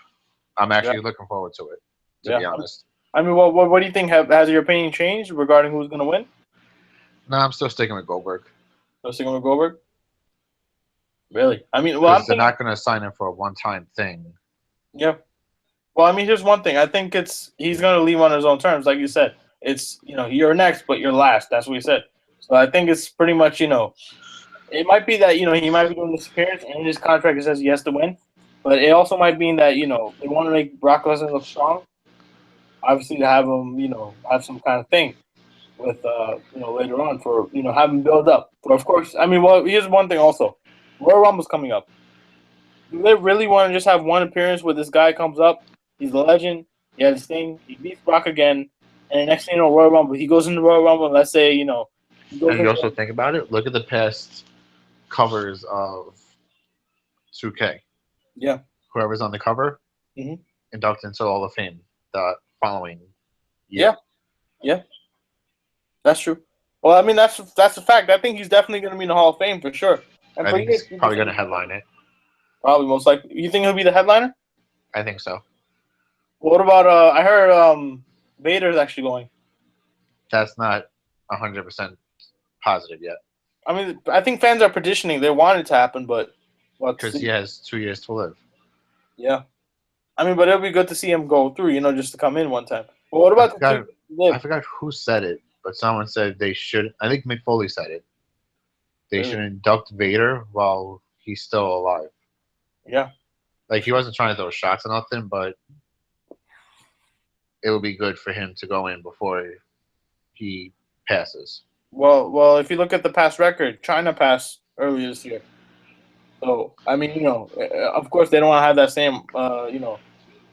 B: I'm actually looking forward to it, to be honest.
A: I mean, what do you think? Has your opinion changed regarding who's going to win?
B: No, I'm still sticking with Goldberg.
A: Still sticking with Goldberg? Really? I mean, well,
B: they're not going to sign him for a one-time thing.
A: Yeah. Well, I mean, here's one thing. I think he's going to leave on his own terms, like you said. It's you're next, but you're last. That's what he said. So I think it's pretty much it might be that he might be doing this appearance, and in his contract it says he has to win. But it also might mean that they want to make Brock Lesnar look strong. Obviously, to have him have some kind of thing with later on for have him build up. But of course, I mean, well, here's one thing also. Royal Rumble's coming up. Do they really want to just have one appearance where this guy comes up? He's a legend. He has his thing. He beats Brock again, and the next thing Royal Rumble, he goes into Royal Rumble. And let's say
B: And you also think about it. Look at the past covers of 2K.
A: Yeah.
B: Whoever's on the cover, inducted into Hall of Fame the following
A: year. Yeah. That's true. Well, I mean, that's a fact. I think he's definitely going to be in the Hall of Fame for sure. And
B: I think he's probably going to headline it.
A: Probably, most likely. You think he'll be the headliner?
B: I think so.
A: What about, I heard Vader's actually going.
B: That's not 100% positive yet.
A: I mean, I think fans are petitioning. They want it to happen, but...
B: Because he has 2 years to live.
A: Yeah. I mean, but it'll be good to see him go through, just to come in one time. Well, what about
B: I forgot who said it, but someone said they should... I think Mick Foley said it. They should induct Vader while he's still alive.
A: Yeah.
B: Like, he wasn't trying to throw shots or nothing, but it would be good for him to go in before he passes.
A: Well, if you look at the past record, China passed earlier this year. So I mean, of course they don't want to have that same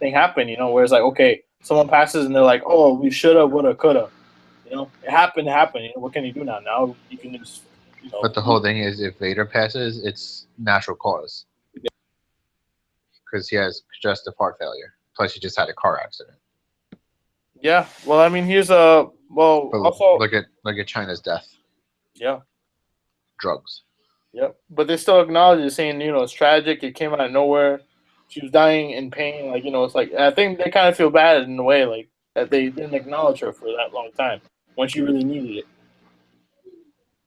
A: thing happen. Where it's like, okay, someone passes and they're like, oh, we shoulda, woulda, coulda. It happened. It happened. What can you do now? Now you can just
B: But the whole thing is, if Vader passes, it's natural cause because he has congestive heart failure. Plus, he just had a car accident.
A: Yeah. Well, I mean, here's well
B: But
A: also
B: look at China's death.
A: yeah.
B: Drugs.
A: Yep. But they still acknowledge it, saying, it's tragic. It came out of nowhere. She was dying in pain. Like, it's like, I think they kind of feel bad in a way, like, that they didn't acknowledge her for that long time when she really needed it.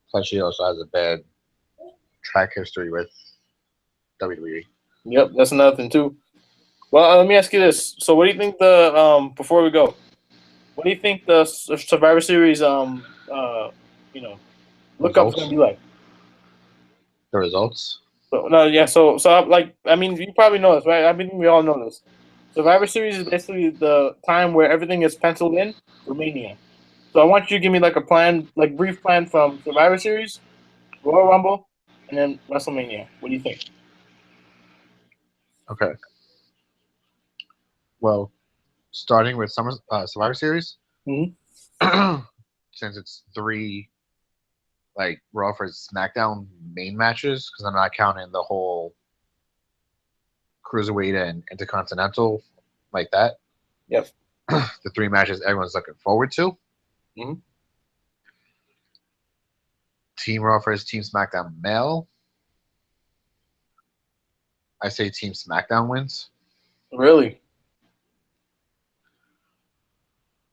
B: Plus, she also has a bad track history with WWE.
A: Yep. That's another thing, too. Well, let me ask you this. So, what do you think before we go, what do you think the Survivor Series, look up's going to be like?
B: The results?
A: So no, yeah. So like, I mean, you probably know this, right? I mean, we all know this. Survivor Series is basically the time where everything is penciled in for Mania. So I want you to give me like a plan, like brief plan from Survivor Series, Royal Rumble, and then WrestleMania. What do you think?
B: Okay. Well, starting with Survivor Series,
A: Mm-hmm.
B: since it's 3 like Raw vs SmackDown main matches, because I'm not counting the whole Cruiserweight and Intercontinental like that.
A: Yep.
B: The 3 matches everyone's looking forward to.
A: Mm-hmm.
B: Team Raw vs Team SmackDown male. I say Team SmackDown wins.
A: Really?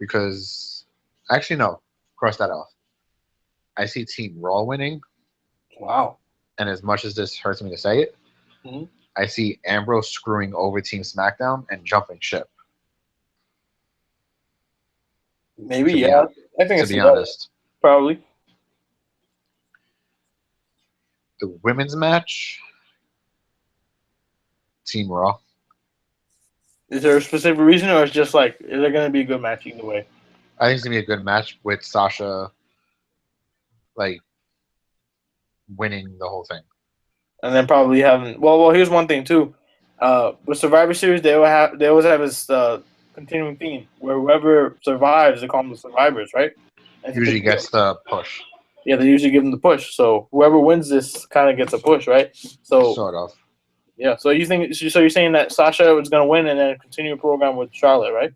B: Because, actually, no. Cross that off. I see Team Raw winning.
A: Wow.
B: And as much as this hurts me to say it,
A: Mm-hmm.
B: I see Ambrose screwing over Team SmackDown and jumping ship.
A: Maybe, yeah. I think
B: to be honest.
A: Probably.
B: The women's match, Team Raw.
A: Is there a specific reason, or it's just like, is it going to be a good match either way?
B: I think it's going to be a good match with Sasha, like, winning the whole thing.
A: And then probably having here's one thing too. With Survivor Series, they always have this continuing theme where whoever survives, they call them the survivors, right? And
B: usually gets the push.
A: Yeah, they usually give them the push. So whoever wins this kind of gets a push, right? So
B: sort of.
A: Yeah. So you're saying that Sasha was going to win and then continue a program with Charlotte, right?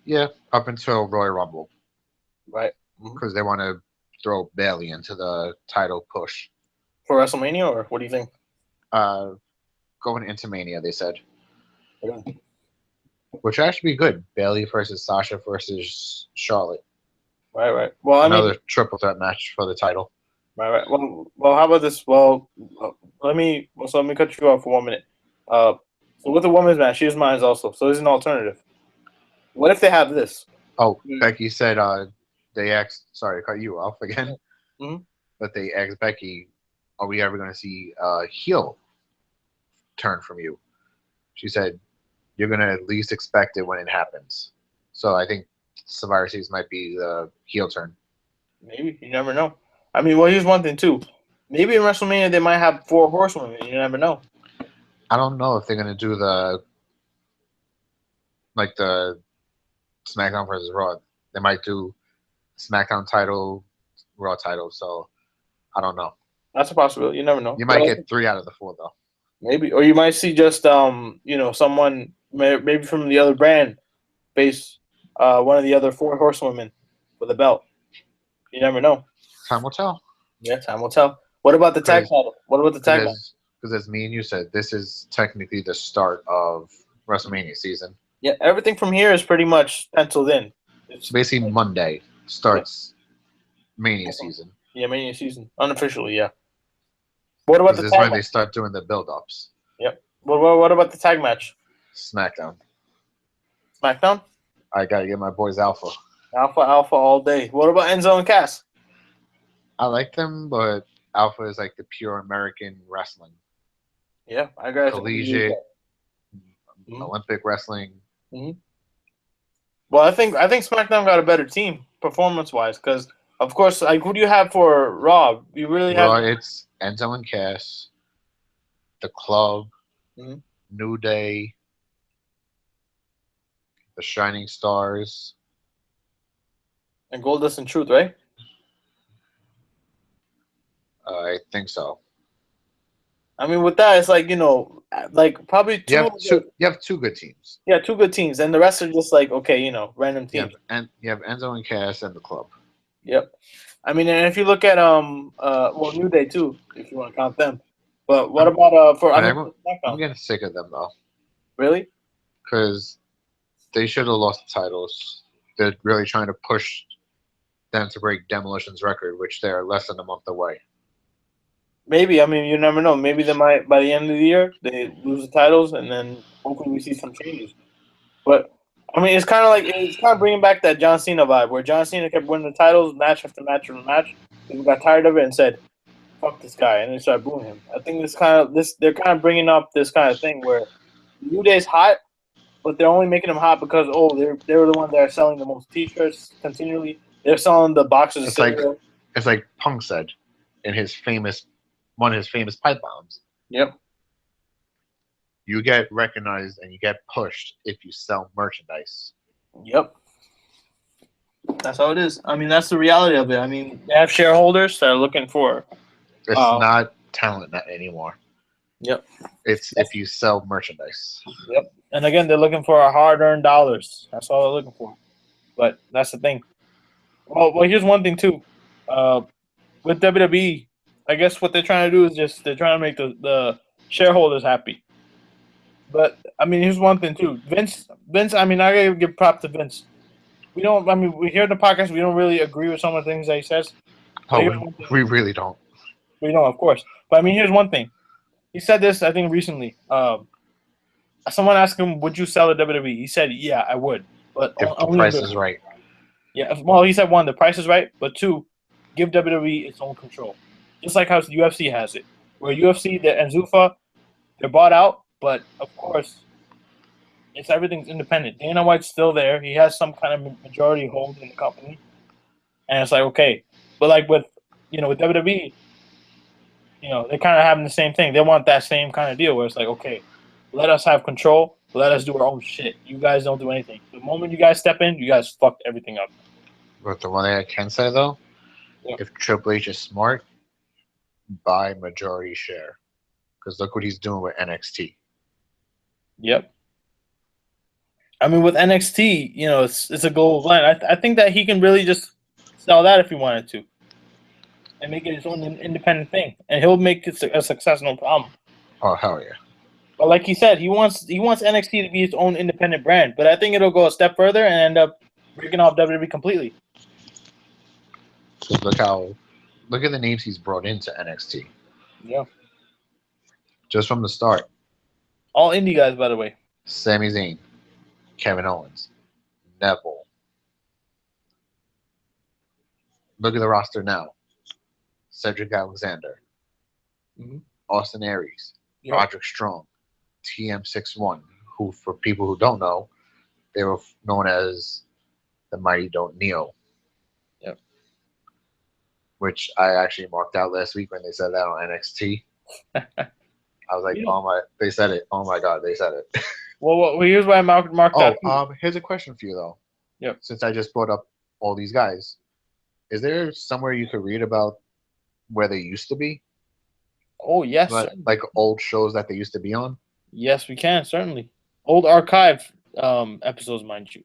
B: Yeah, up until Royal Rumble.
A: Right.
B: Because they want to throw Bayley into the title push.
A: For WrestleMania, or what do you think?
B: Going into Mania, they said.
A: Yeah.
B: Which would actually be good. Bayley versus Sasha versus Charlotte.
A: Right. Well,
B: another triple threat match for the title.
A: Right. Well, how about this? Well, let me cut you off for 1 minute. So with the women's match, here's mine also. So there's an alternative. What if they have this?
B: Oh, Becky said they asked. Sorry to cut you off again.
A: Mm-hmm.
B: But they asked Becky, "Are we ever going to see a heel turn from you?" She said, "You're going to at least expect it when it happens." So I think Survivor Series might be the heel turn.
A: Maybe. You never know. I mean, well, here's one thing too. Maybe in WrestleMania they might have 4 horsewomen. You never know.
B: I don't know if they're going to do the SmackDown versus Raw. They might do SmackDown title, Raw title. So I don't know.
A: That's a possibility. You never know.
B: You might get 3 out of the 4 though.
A: Maybe, or you might see just someone maybe from the other brand face one of the other 4 horsewomen with a belt. You never know.
B: Time will tell.
A: Yeah, time will tell. What about the tag title? What about the tag match?
B: Because as me and you said, this is technically the start of WrestleMania season.
A: Yeah, everything from here is pretty much penciled in.
B: It's basically Monday starts Mania season.
A: Yeah, Mania season. Unofficially, yeah. What about the
B: tag match? This
A: is
B: when they start doing the build-ups.
A: Yep. What about the tag match?
B: SmackDown.
A: SmackDown?
B: I got to get my boys Alpha.
A: Alpha all day. What about Enzo and Cass?
B: I like them, but Alpha is like the pure American wrestling.
A: Yeah, I got
B: collegiate, Olympic wrestling.
A: Mm-hmm. Well, I think SmackDown got a better team performance-wise because, of course, like who do you have for Raw? You really
B: Raw,
A: have
B: it's Enzo and Cass, the Club,
A: Mhm.
B: New Day, the Shining Stars.
A: And Goldust and Truth, right?
B: I think so.
A: I mean, with that, it's like, like probably
B: You
A: two.
B: have two. You have two good teams.
A: Yeah, two good teams, and the rest are just like, okay, random teams.
B: You have Enzo and Cass and the Club.
A: Yep. I mean, and if you look at well, New Day too, if you want to count them. But what about
B: I'm getting sick of them though,
A: really?
B: because they should have lost the titles. They're really trying to push them to break Demolition's record, which they're less than a month away.
A: Maybe. I mean, you never know. Maybe they might, by the end of the year, they lose the titles, and then hopefully we see some changes. But I mean, it's kind of bringing back that John Cena vibe, where John Cena kept winning the titles match after match after match. People got tired of it and said, "Fuck this guy," and they started booing him. I think they're kind of bringing up this kind of thing where New Day's hot, but they're only making them hot because they were the ones that are selling the most T-shirts continually. They're selling the boxes.
B: It's like Punk said in one of his famous pipe bombs.
A: Yep.
B: You get recognized and you get pushed if you sell merchandise.
A: Yep. That's how it is. I mean, that's the reality of it. I mean, they have shareholders that are looking for.
B: It's not talent anymore.
A: Yep.
B: It's if you sell merchandise.
A: Yep. And again, they're looking for our hard-earned dollars. That's all they're looking for. But that's the thing. Well, here's one thing too. With WWE, I guess what they're trying to do is they're trying to make the shareholders happy. But I mean, here's one thing too. Vince. I mean, I gotta give props to Vince. We hear in the podcast, we don't really agree with some of the things that he says.
B: Oh, we really don't.
A: We don't, of course. But I mean, here's one thing. He said this, I think, recently. Someone asked him, "Would you sell to WWE?" He said, "Yeah, I would, but
B: if the price is right."
A: Yeah. Well, he said one, the price is right, but two, give WWE its own control, just like how UFC has it. Where UFC and Zuffa, they're bought out, but of course, everything's independent. Dana White's still there. He has some kind of majority hold in the company, and it's like okay, but like with WWE, they're kind of having the same thing. They want that same kind of deal where it's like okay, let us have control. Let us do our own shit. You guys don't do anything. The moment you guys step in, you guys fucked everything up.
B: But the one thing I can say though, if Triple H is smart, buy majority share, because look what he's doing with NXT.
A: Yep. I mean, with NXT, it's a gold line. I think that he can really just sell that if he wanted to, and make it his own independent thing, and he'll make it a success, no problem.
B: Oh hell yeah!
A: But like he said, he wants NXT to be his own independent brand. But I think it'll go a step further and end up breaking off WWE completely.
B: Look at the names he's brought into NXT.
A: Yeah.
B: Just from the start.
A: All indie guys, by the way.
B: Sami Zayn, Kevin Owens, Neville. Look at the roster now. Cedric Alexander, Austin Aries, Roderick Strong, TM61, who, for people who don't know, they were known as the Mighty Don't Neo.
A: Yep.
B: Which I actually marked out last week when they said that on NXT. I was like, they said it. Oh my God, they said it.
A: Well, here's why I marked that.
B: Here's a question for you though.
A: Yep.
B: Since I just brought up all these guys, is there somewhere you could read about where they used to be?
A: Oh yes.
B: Like old shows that they used to be on?
A: Yes, we can, certainly. Old archive episodes, mind you.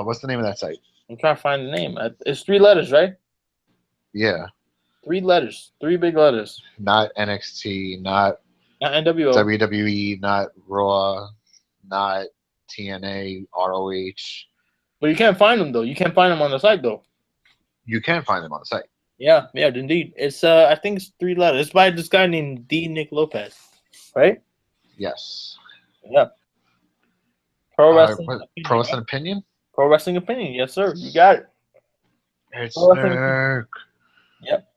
B: What's the name of that site?
A: I'm trying to find the name. It's 3 letters, right?
B: Yeah.
A: 3 letters. 3 big letters.
B: Not NXT, not
A: NWO.
B: WWE, not Raw, not TNA, ROH.
A: But you can't find them, though. You can't find them on the site, though.
B: You can find them on the site.
A: Yeah, indeed. It's I think it's 3 letters. It's by this guy named D. Nick Lopez, right?
B: Yes.
A: Yeah. Pro Wrestling
B: Opinion?
A: Pro Wrestling Opinion, yes, sir. You got it.
B: It's Nick.
A: Yep.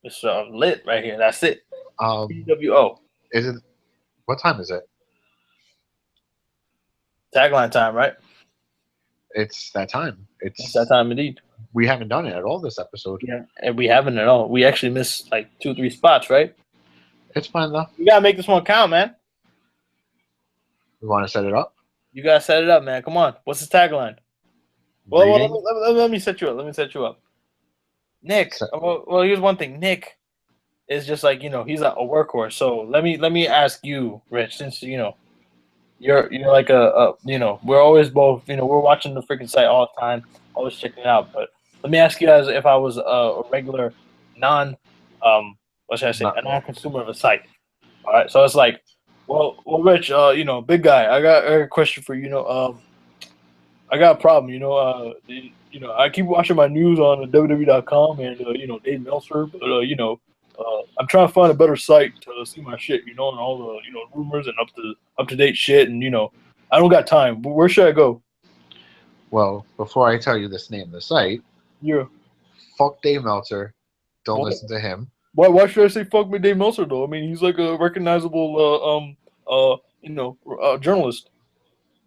A: It's lit right here. That's it.
B: PWO. Is it? What time is it?
A: Tagline time, right?
B: It's that time.
A: It's that time indeed.
B: We haven't done it at all this episode.
A: Yeah, and we haven't at all. We actually missed like 2-3 spots, right?
B: It's fine though.
A: You gotta make this one count, man.
B: We want to set it up.
A: You gotta set it up, man. Come on. What's his tagline? Well,
B: Reading.
A: let me set you up. Let me set you up. Nick. Well, here's one thing. Nick is just like, he's a workhorse. So let me ask you, Rich, since you're like we're always both, we're watching the freaking site all the time, always checking it out. But let me ask you, as if I was a regular what should I say, a non-consumer of a site. All right, so it's like, well, Rich, big guy, I got a question for you. I got a problem. I keep watching my news on WWE.com and Dave Meltzer, but I'm trying to find a better site to see my shit, and all the rumors and up to date shit, and I don't got time. Where should I go?
B: Well, before I tell you this name of the site, fuck Dave Meltzer. Don't listen to him.
A: Why should I say fuck me, Dave Meltzer though? I mean, he's like a recognizable journalist.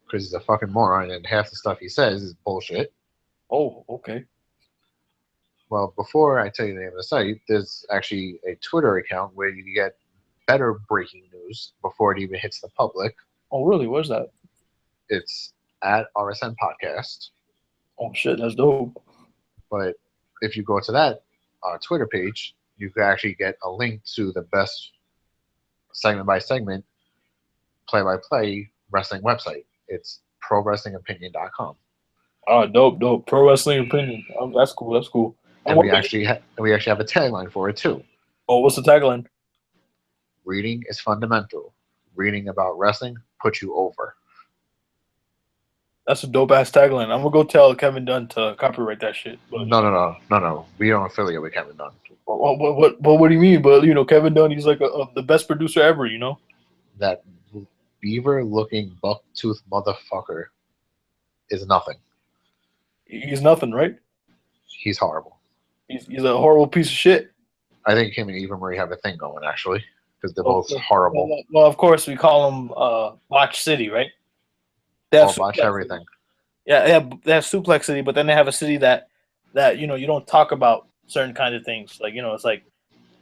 B: Because he's a fucking moron, and half the stuff he says is bullshit.
A: Oh, okay.
B: Well, before I tell you the name of the site, there's actually a Twitter account where you get better breaking news before it even hits the public.
A: Oh, really? What's that?
B: It's at Rsn Podcast.
A: Oh, shit, that's dope.
B: But if you go to that Twitter page, you can actually get a link to the best segment-by-segment, play-by-play wrestling website. It's ProWrestlingOpinion.com.
A: Oh, dope. Pro Wrestling Opinion. Oh, that's cool.
B: And we actually have a tagline for it too.
A: Oh, what's the tagline?
B: Reading is fundamental. Reading about wrestling puts you over.
A: That's a dope ass tagline. I'm gonna go tell Kevin Dunn to copyright that shit. But
B: No. We don't affiliate with Kevin Dunn.
A: What do you mean? But Kevin Dunn, he's like the best producer ever.
B: That beaver-looking buck-toothed motherfucker is nothing.
A: He's nothing, right?
B: He's horrible.
A: He's a horrible piece of shit.
B: I think him and Eva Marie have a thing going, actually, because they're both horrible.
A: Well, of course, we call them Botch City, right?
B: They botch everything.
A: Yeah, they have Suplex City, but then they have a city that you don't talk about certain kinds of things. Like,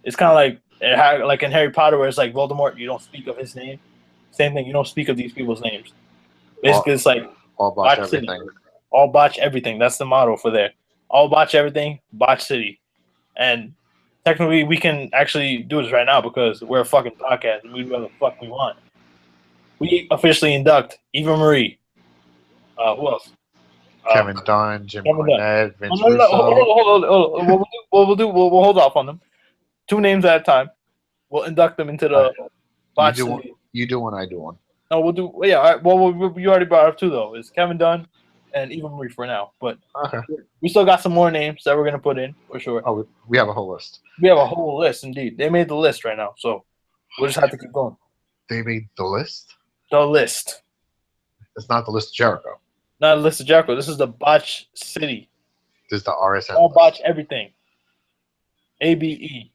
A: it's kind of like in Harry Potter, where it's like Voldemort, you don't speak of his name. Same thing, you don't speak of these people's names. Basically, it's like
B: all botch everything.
A: City. All botch everything. That's the motto for there. All botch everything, Botch City. And technically, we can actually do this right now because we're a fucking podcast and we do whatever the fuck we want. We officially induct Eva Marie. Who else?
B: Kevin Dunn, Jim Cornette, Vince Russo.
A: Hold on. We'll hold off on them. 2 names at a time. We'll induct them into the Botch City.
B: You do one, I do one.
A: No, we'll do. Yeah, all right, well, you already brought up 2 though. It's Kevin Dunn and Eva Marie for now, but we still got some more names that we're gonna put in for sure.
B: Oh, we have a whole list.
A: We have a whole list, indeed. They made the list right now, so we'll just have to keep going.
B: They made the list.
A: The list.
B: It's not the list of Jericho.
A: Not the list of Jericho. This is the Botch City.
B: This is the RSN.
A: All botch everything. ABE.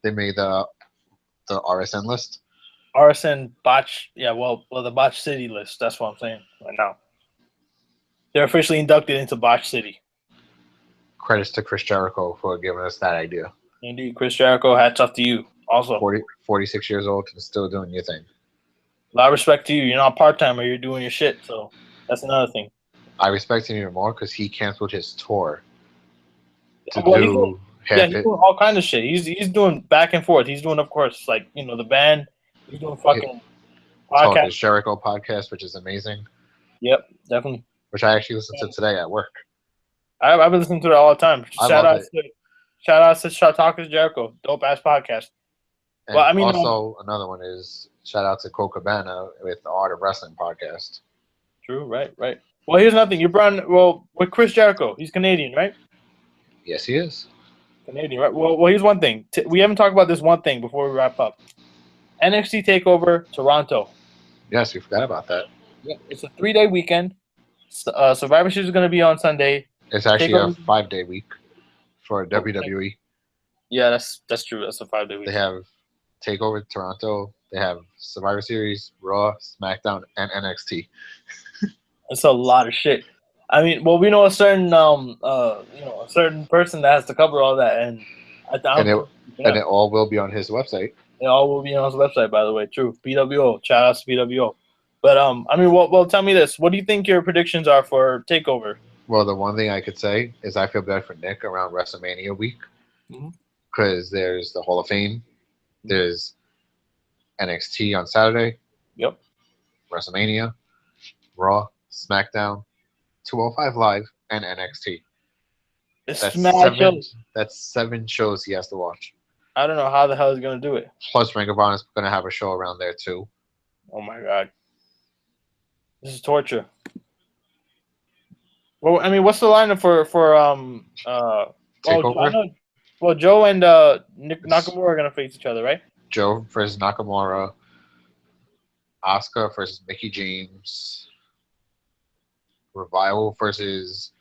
B: They made the RSN list.
A: RSN Botch. Yeah, well, the Botch City list. That's what I'm saying right now. They're officially inducted into Botch City.
B: Credits to Chris Jericho for giving us that idea.
A: Indeed, Chris Jericho, hats off to you. Also,
B: 46 years old and still doing your thing.
A: A lot of respect to you. You're not part-timer. You're doing your shit, so that's another thing.
B: I respect him even more because he canceled his tour
A: He's doing all kinds of shit. He's doing back and forth. He's doing, of course, like, the band. He's doing fucking
B: podcast. His Jericho podcast, which is amazing.
A: Yep, definitely.
B: Which I actually listened to today at work.
A: I've been listening to it all the time. Shout out to Shot Talkers Jericho. Dope ass podcast.
B: And also another one is shout out to Cole Cabana with the Art of Wrestling podcast.
A: True, right. Well, here's nothing. With Chris Jericho, he's Canadian, right?
B: Yes, he is.
A: Canadian, right? Well, here's one thing. We haven't talked about this one thing before we wrap up. NXT TakeOver Toronto.
B: Yes, we forgot about that.
A: Yeah, it's a 3-day weekend. Survivor Series is going to be on Sunday.
B: It's actually a 5-day week for WWE.
A: Yeah, that's true. That's a 5-day week.
B: They have TakeOver Toronto. They have Survivor Series, Raw, SmackDown, and NXT.
A: It's a lot of shit. I mean, well, we know a certain certain person that has to cover all that, and
B: it all will be on his website.
A: It all will be on his website, by the way. True. PWO. Shout out to PWO. But I mean, well, tell me this. What do you think your predictions are for Takeover?
B: Well, the one thing I could say is I feel bad for Nick around WrestleMania week
A: Mm-hmm.
B: because there's the Hall of Fame,
A: Mhm.
B: there's NXT on Saturday,
A: Yep.
B: WrestleMania, Raw, SmackDown, 205 Live, and NXT.
A: It's
B: That's
A: mad
B: seven.
A: shows.
B: That's 7 shows he has to watch.
A: I don't know how the hell he's gonna do it.
B: Plus, Ring of Honor is going to have a show around there too.
A: Oh my god, this is torture. Well, I mean, what's the lineup for Oh, I
B: Takeover.
A: know. Well, Joe and Nick Nakamura are gonna face each other, right?
B: Joe versus Nakamura. Asuka versus Mickey James. Revival versus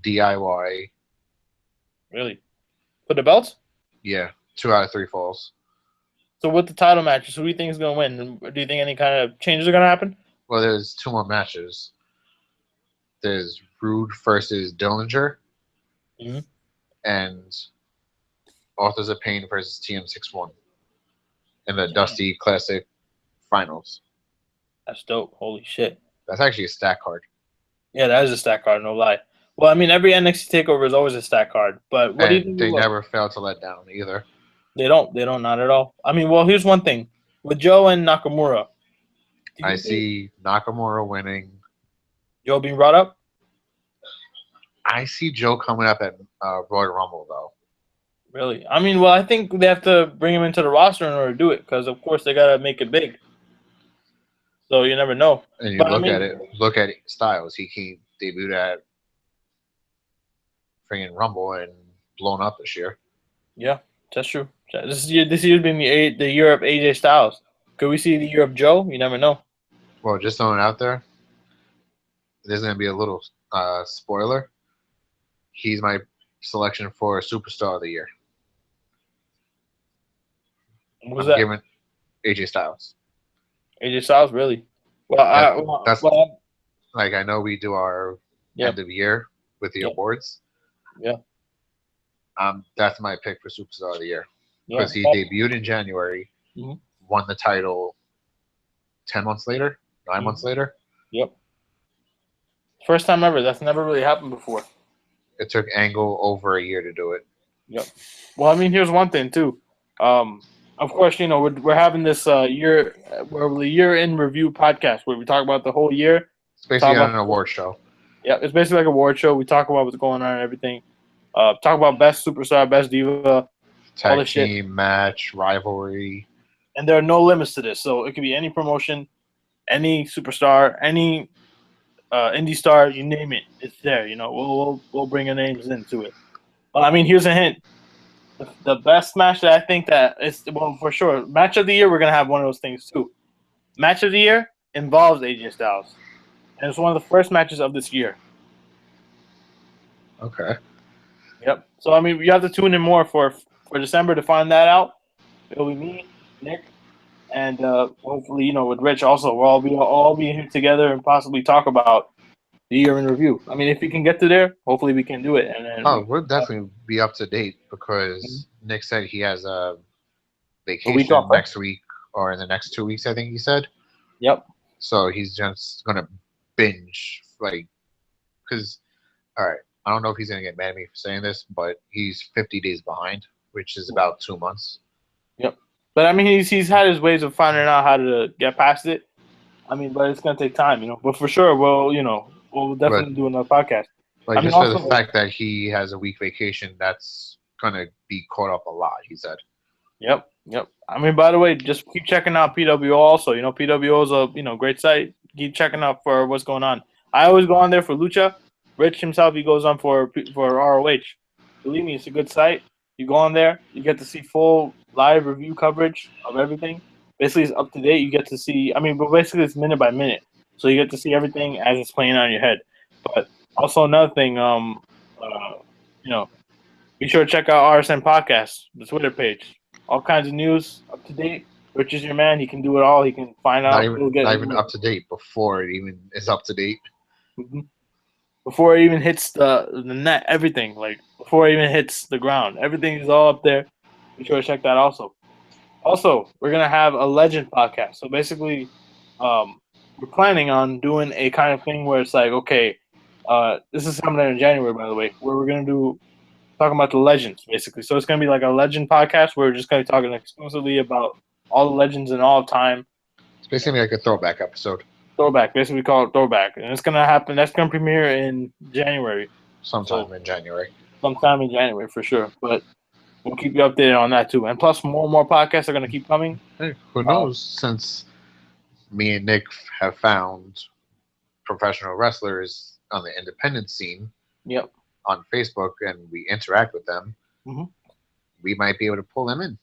B: DIY.
A: Really? For the belts?
B: Yeah, 2 out of 3 falls.
A: So with the title matches, who do you think is gonna win? And do you think any kind of changes are gonna happen?
B: Well, there's 2 more matches. There's Rude versus Dillinger.
A: Mm-hmm.
B: And Authors of Pain versus TM61 in the Dusty Classic Finals.
A: That's dope. Holy shit.
B: That's actually a stack card.
A: Yeah, that is a stack card, no lie. Well, I mean, every NXT takeover is always a stack card, but what do you
B: And
A: think?
B: they never fail to let down either.
A: They don't, not at all. I mean, well, here's one thing with Joe and Nakamura.
B: I see Nakamura winning.
A: Joe being brought up.
B: I see Joe coming up at Royal Rumble though.
A: Really? I mean, well, I think they have to bring him into the roster in order to do it, because of course they gotta make it big. So you never know.
B: And you
A: But,
B: look at it. Look at Styles. He came debuted at freaking Rumble and blown up this year.
A: Yeah, that's true. This year's been the year of AJ Styles. Could we see the year of Joe? You never know.
B: Well, just throwing it out there. There's gonna be a little spoiler. He's my selection for Superstar of the Year.
A: What was that?
B: Giving AJ Styles.
A: AJ Styles, really? Well,
B: That's like I know we do our end of year with the awards.
A: Yeah.
B: That's my pick for Superstar of the Year because he
A: Yeah.
B: debuted in January,
A: Mhm.
B: won the title 10 months later, 9 months later.
A: Yep. First time ever. That's never really happened before.
B: It took Angle over a year to do it.
A: Yep. Well, I mean, here's one thing too. Of course, you know we're having this year in review podcast where we talk about the whole year.
B: It's basically an award show.
A: Yeah, it's basically like a award show. We talk about what's going on and everything. Talk about best superstar, best diva,
B: tag team shit. Match, rivalry.
A: And there are no limits to this, so it could be any promotion, any superstar, any indie star, you name it, it's there. You know, we'll bring your names into it. I mean, here's a hint. The best match that I think that is, well, for sure, match of the year, we're going to have one of those things too. Match of the year involves AJ Styles. And it's one of the first matches of this year.
B: Okay.
A: Yep. So, I mean, you have to tune in more for December to find that out. It'll be me, Nick, and hopefully, you know, with Rich also. We'll all be here together and possibly talk about the year in review. I mean, if we can get to there, hopefully we can do it. And then
B: we'll definitely be up to date because Nick said he has a vacation next week or in the next 2 weeks, I think he said.
A: Yep.
B: So he's just going to binge, like, because, all right, I don't know if he's going to get mad at me for saying this, but he's 50 days behind, which is about 2 months.
A: Yep. But, I mean, he's had his ways of finding out how to get past it. I mean, but it's going to take time, you know. But for sure, we'll definitely do another podcast.
B: Like, just for the fact that he has a week vacation, that's going to be caught up a lot, he said.
A: Yep. I mean, by the way, just keep checking out PWO also. You know, PWO is a, great site. Keep checking out for what's going on. I always go on there for Lucha. Rich himself, he goes on for ROH. Believe me, it's a good site. You go on there, you get to see full live review coverage of everything. Basically, it's up to date. You get to see, but basically it's minute by minute. So you get to see everything as it's playing on your head. But also another thing, be sure to check out Rsn Podcast, the Twitter page. All kinds of news, up to date. Rich is your man. He can do it all. He can find out.
B: Not even up to date before it even is up to date.
A: Mm-hmm. Before it even hits the net, everything. Like, before it even hits the ground. Everything is all up there. Be sure to check that also. Also, we're gonna have a legend podcast. So basically, we're planning on doing a kind of thing where it's like, okay, this is coming out in January, by the way, where we're gonna do talking about the legends, basically. So it's gonna be like a legend podcast where we're just gonna be talking exclusively about all the legends in all of time.
B: It's basically like a throwback episode.
A: Throwback, basically, we call it throwback, and it's gonna happen. That's gonna premiere in January,
B: Sometime in January.
A: sometime in January for sure. But we'll keep you updated on that too. And plus, more and more podcasts are gonna keep coming.
B: Hey, who knows? Since me and Nick have found professional wrestlers on the independent scene
A: Yep.
B: on Facebook and we interact with them,
A: Mhm.
B: we might be able to pull them in.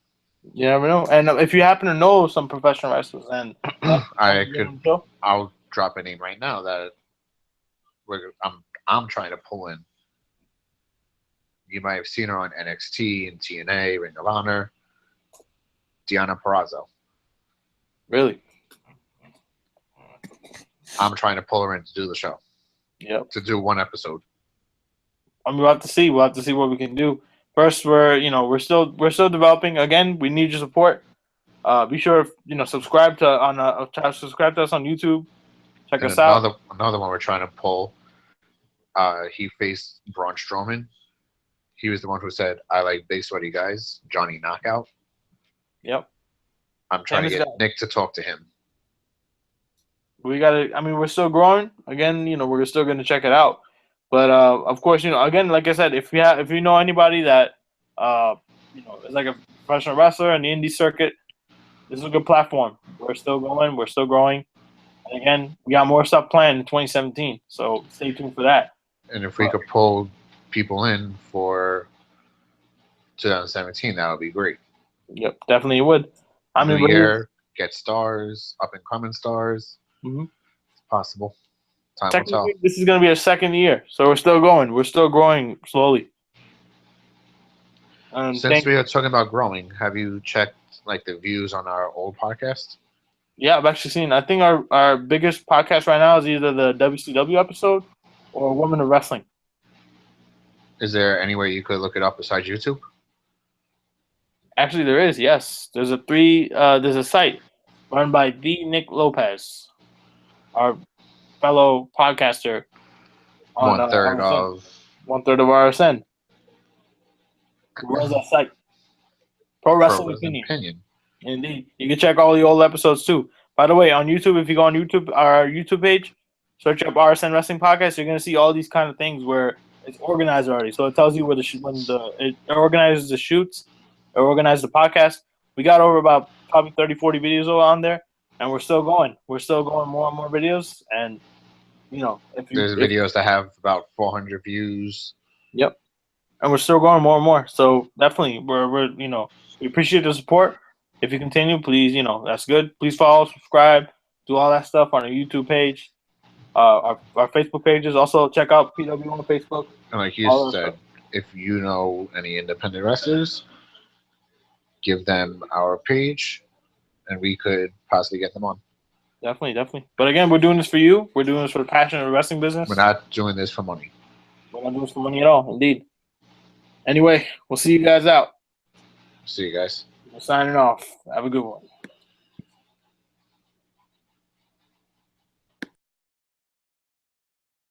A: You never know. And if you happen to know some professional wrestlers, then
B: I'll drop a name right now that I'm trying to pull in. You might have seen her on NXT and TNA, Ring of Honor, Deonna Purrazzo.
A: Really?
B: I'm trying to pull her in to do the show.
A: Yep.
B: To do one episode.
A: I mean, we'll have to see. We'll have to see what we can do. First, we're still developing. Again, we need your support. Be sure subscribe to us on YouTube. Check us out.
B: Another one we're trying to pull. He faced Braun Strowman. He was the one who said, "I like big sweaty guys." Johnny Knockout.
A: Yep.
B: I'm trying to get Nick to talk to him.
A: We gotta. I mean, we're still growing. Again, we're still gonna check it out. But of course, again, like I said, if you know anybody that is like a professional wrestler in the indie circuit, this is a good platform. We're still going. We're still growing. And again, we got more stuff planned in 2017. So stay tuned for that.
B: And if we could pull people in for 2017, that would be great.
A: Yep, definitely would.
B: New year, get stars, up and coming stars.
A: Mm-hmm.
B: It's possible. Time will tell.
A: This is going to be a second year, so we're still going. We're still growing slowly.
B: Since we are talking about growing, have you checked like the views on our old podcast?
A: Yeah, I've actually seen. I think our biggest podcast right now is either the WCW episode or Women of Wrestling.
B: Is there any way you could look it up besides YouTube?
A: Actually, there is. Yes, there's a site run by the Nick Lopez, our fellow podcaster.
B: One third of
A: RSN. Who runs that site? Pro Wrestling Opinion. Indeed. You can check all the old episodes too. By the way, on YouTube, if you go on YouTube, our YouTube page, search up RSN Wrestling Podcast, you're gonna see all these kind of things where it's organized already. So it tells you where it organizes the shoots, it organizes the podcast. We got over about probably 30, 40 videos on there, and we're still going. We're still going more and more videos, and
B: there's videos that have about 400 views.
A: Yep. And we're still going more and more. So definitely, we appreciate the support. If you continue, please, that's good. Please follow, subscribe, do all that stuff on our YouTube page, our Facebook pages. Also, check out PW on Facebook.
B: And like you said, if you know any independent wrestlers, give them our page, and we could possibly get them on.
A: Definitely. But again, we're doing this for you. We're doing this for the passion of the wrestling business.
B: We're not doing this for money.
A: We're not doing this for money at all, indeed. Anyway, we'll see you guys out.
B: See you guys.
A: We're signing off. Have a good one.